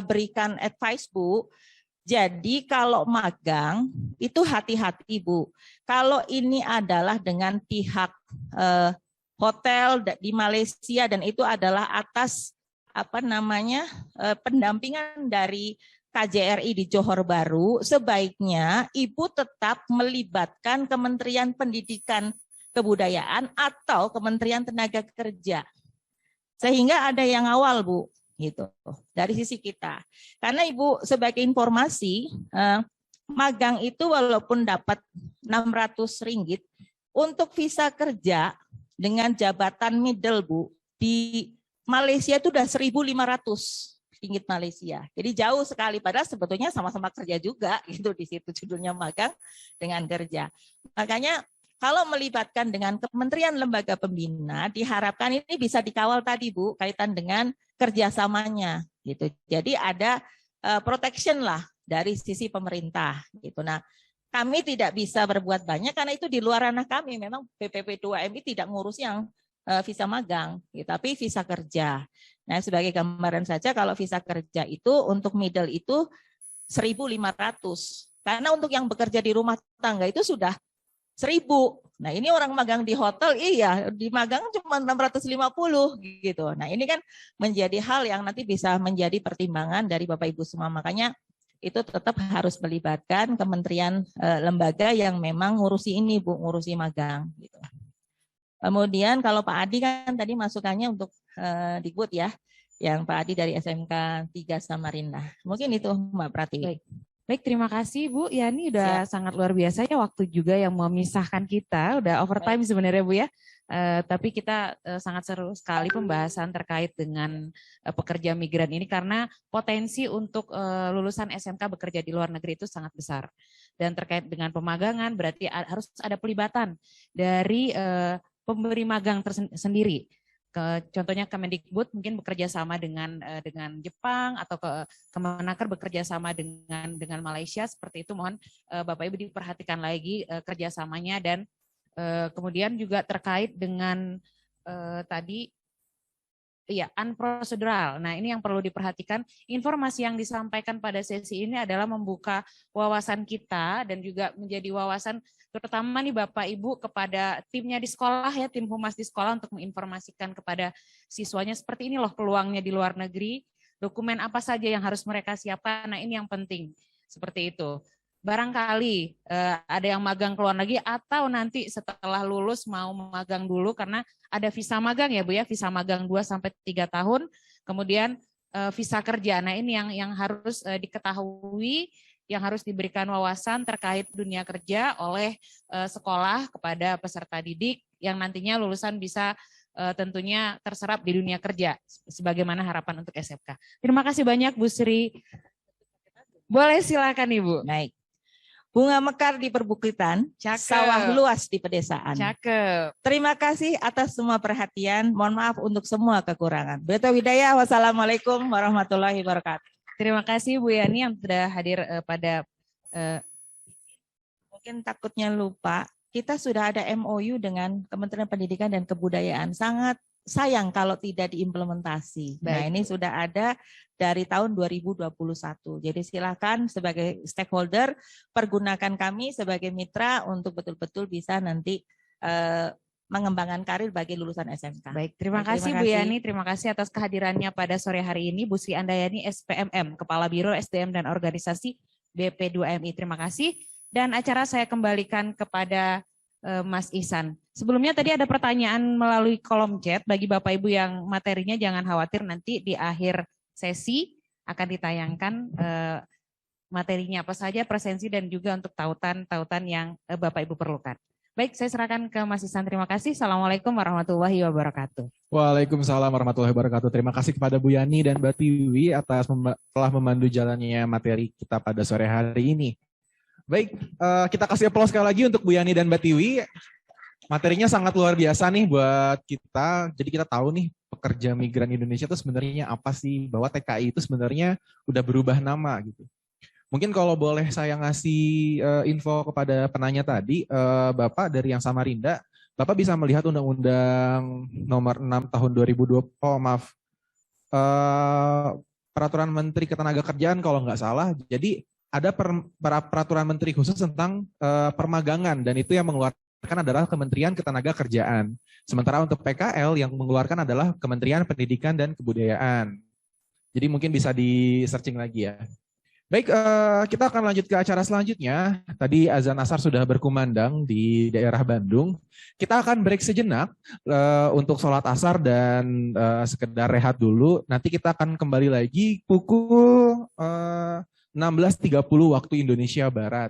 berikan advice, Bu. Jadi kalau magang itu hati-hati, Bu. Kalau ini adalah dengan pihak hotel di Malaysia dan itu adalah atas pendampingan dari KJRI di Johor Bahru, sebaiknya Ibu tetap melibatkan Kementerian Pendidikan Kebudayaan atau Kementerian Tenaga Kerja. Sehingga ada yang awal, Bu. Gitu dari sisi kita, karena Ibu sebagai informasi magang itu walaupun dapat 600 ringgit untuk visa kerja dengan jabatan middle, Bu, di Malaysia itu udah 1.500 ringgit Malaysia. Jadi jauh sekali, padahal sebetulnya sama-sama kerja juga gitu, di situ judulnya magang dengan kerja. Makanya kalau melibatkan dengan kementerian lembaga pembina, diharapkan ini bisa dikawal tadi, Bu, kaitan dengan kerjasamanya gitu. Jadi ada protection lah dari sisi pemerintah gitu. Nah, kami tidak bisa berbuat banyak karena itu di luar ranah kami. Memang BPP2MI tidak ngurus yang visa magang, gitu, tapi visa kerja. Nah, sebagai gambaran saja kalau visa kerja itu untuk middle itu 1.500. Karena untuk yang bekerja di rumah tangga itu sudah 1.000. Nah, ini orang magang di hotel, iya, di magang cuma 650 gitu. Nah, ini kan menjadi hal yang nanti bisa menjadi pertimbangan dari Bapak Ibu semua. Makanya itu tetap harus melibatkan kementerian lembaga yang memang ngurusi ini, Bu, ngurusi magang gitu. Kemudian kalau Pak Adi kan tadi masukannya untuk Dikbud ya, yang Pak Adi dari SMK 3 Samarinda. Mungkin itu Mbak Pratiwi. Baik, terima kasih Bu Yani, udah sangat luar biasa ya, waktu juga yang memisahkan kita, udah overtime sebenarnya Bu ya. Tapi kita sangat seru sekali pembahasan terkait dengan pekerja migran ini karena potensi untuk lulusan SMK bekerja di luar negeri itu sangat besar. Dan terkait dengan pemagangan berarti harus ada pelibatan dari pemberi magang sendiri. Contohnya Kemendikbud mungkin bekerja sama dengan Jepang atau Kemenaker bekerja sama dengan Malaysia, seperti itu. Mohon Bapak Ibu diperhatikan lagi kerjasamanya. Dan kemudian juga terkait dengan tadi unprocedural. Nah, ini yang perlu diperhatikan. Informasi yang disampaikan pada sesi ini adalah membuka wawasan kita dan juga menjadi wawasan terutama nih Bapak Ibu kepada timnya di sekolah ya, tim humas di sekolah untuk menginformasikan kepada siswanya seperti ini loh peluangnya di luar negeri, dokumen apa saja yang harus mereka siapkan. Nah, ini yang penting seperti itu. Barangkali ada yang magang ke luar negeri atau nanti setelah lulus mau magang dulu karena ada visa magang ya Bu ya, visa magang 2-3 tahun, kemudian visa kerja. Nah, ini yang harus diketahui, yang harus diberikan wawasan terkait dunia kerja oleh sekolah kepada peserta didik yang nantinya lulusan bisa tentunya terserap di dunia kerja sebagaimana harapan untuk SMK. Terima kasih banyak Bu Sri. Boleh silakan Ibu. Baik. Bunga mekar di perbukitan, sawah luas di pedesaan. Cakep. Terima kasih atas semua perhatian. Mohon maaf untuk semua kekurangan. Beto Widaya, wassalamualaikum warahmatullahi wabarakatuh. Terima kasih Bu Yani yang sudah hadir pada mungkin takutnya lupa, kita sudah ada MOU dengan Kementerian Pendidikan dan Kebudayaan. Sangat sayang kalau tidak diimplementasi. Nah, ini sudah ada dari tahun 2021. Jadi silakan sebagai stakeholder pergunakan kami sebagai mitra untuk betul-betul bisa nanti mengembangkan karir bagi lulusan SMK. Baik, terima kasih Bu Yani, terima kasih atas kehadirannya pada sore hari ini. Bu Sri Andayani, SPMM, Kepala Biro SDM dan Organisasi BP2MI. Terima kasih. Dan acara saya kembalikan kepada Mas Ihsan. Sebelumnya tadi ada pertanyaan melalui kolom chat. Bagi Bapak Ibu yang materinya jangan khawatir, nanti di akhir sesi akan ditayangkan materinya apa saja, presensi dan juga untuk tautan-tautan yang Bapak Ibu perlukan. Baik, saya serahkan ke Mas Ihsan. Terima kasih. Assalamualaikum warahmatullahi wabarakatuh. Waalaikumsalam warahmatullahi wabarakatuh. Terima kasih kepada Bu Yani dan Mbak Tiwi atas telah memandu jalannya materi kita pada sore hari ini. Baik, kita kasih aplaus sekali lagi untuk Bu Yani dan Mbak Tiwi. Materinya sangat luar biasa nih buat kita. Jadi kita tahu nih pekerja migran Indonesia itu sebenarnya apa sih? Bahwa TKI itu sebenarnya udah berubah nama gitu. Mungkin kalau boleh saya ngasih info kepada penanya tadi, Bapak dari yang Samarinda, Bapak bisa melihat Undang-Undang Nomor 6 Tahun 2020, Peraturan Menteri Ketenagakerjaan kalau nggak salah. Jadi ada peraturan menteri khusus tentang permagangan dan itu yang mengeluarkan adalah Kementerian Ketenagakerjaan. Sementara untuk PKL yang mengeluarkan adalah Kementerian Pendidikan dan Kebudayaan. Jadi mungkin bisa di searching lagi ya. Baik, kita akan lanjut ke acara selanjutnya. Tadi azan asar sudah berkumandang di daerah Bandung. Kita akan break sejenak untuk sholat asar dan sekedar rehat dulu. Nanti kita akan kembali lagi pukul 16.30 waktu Indonesia Barat.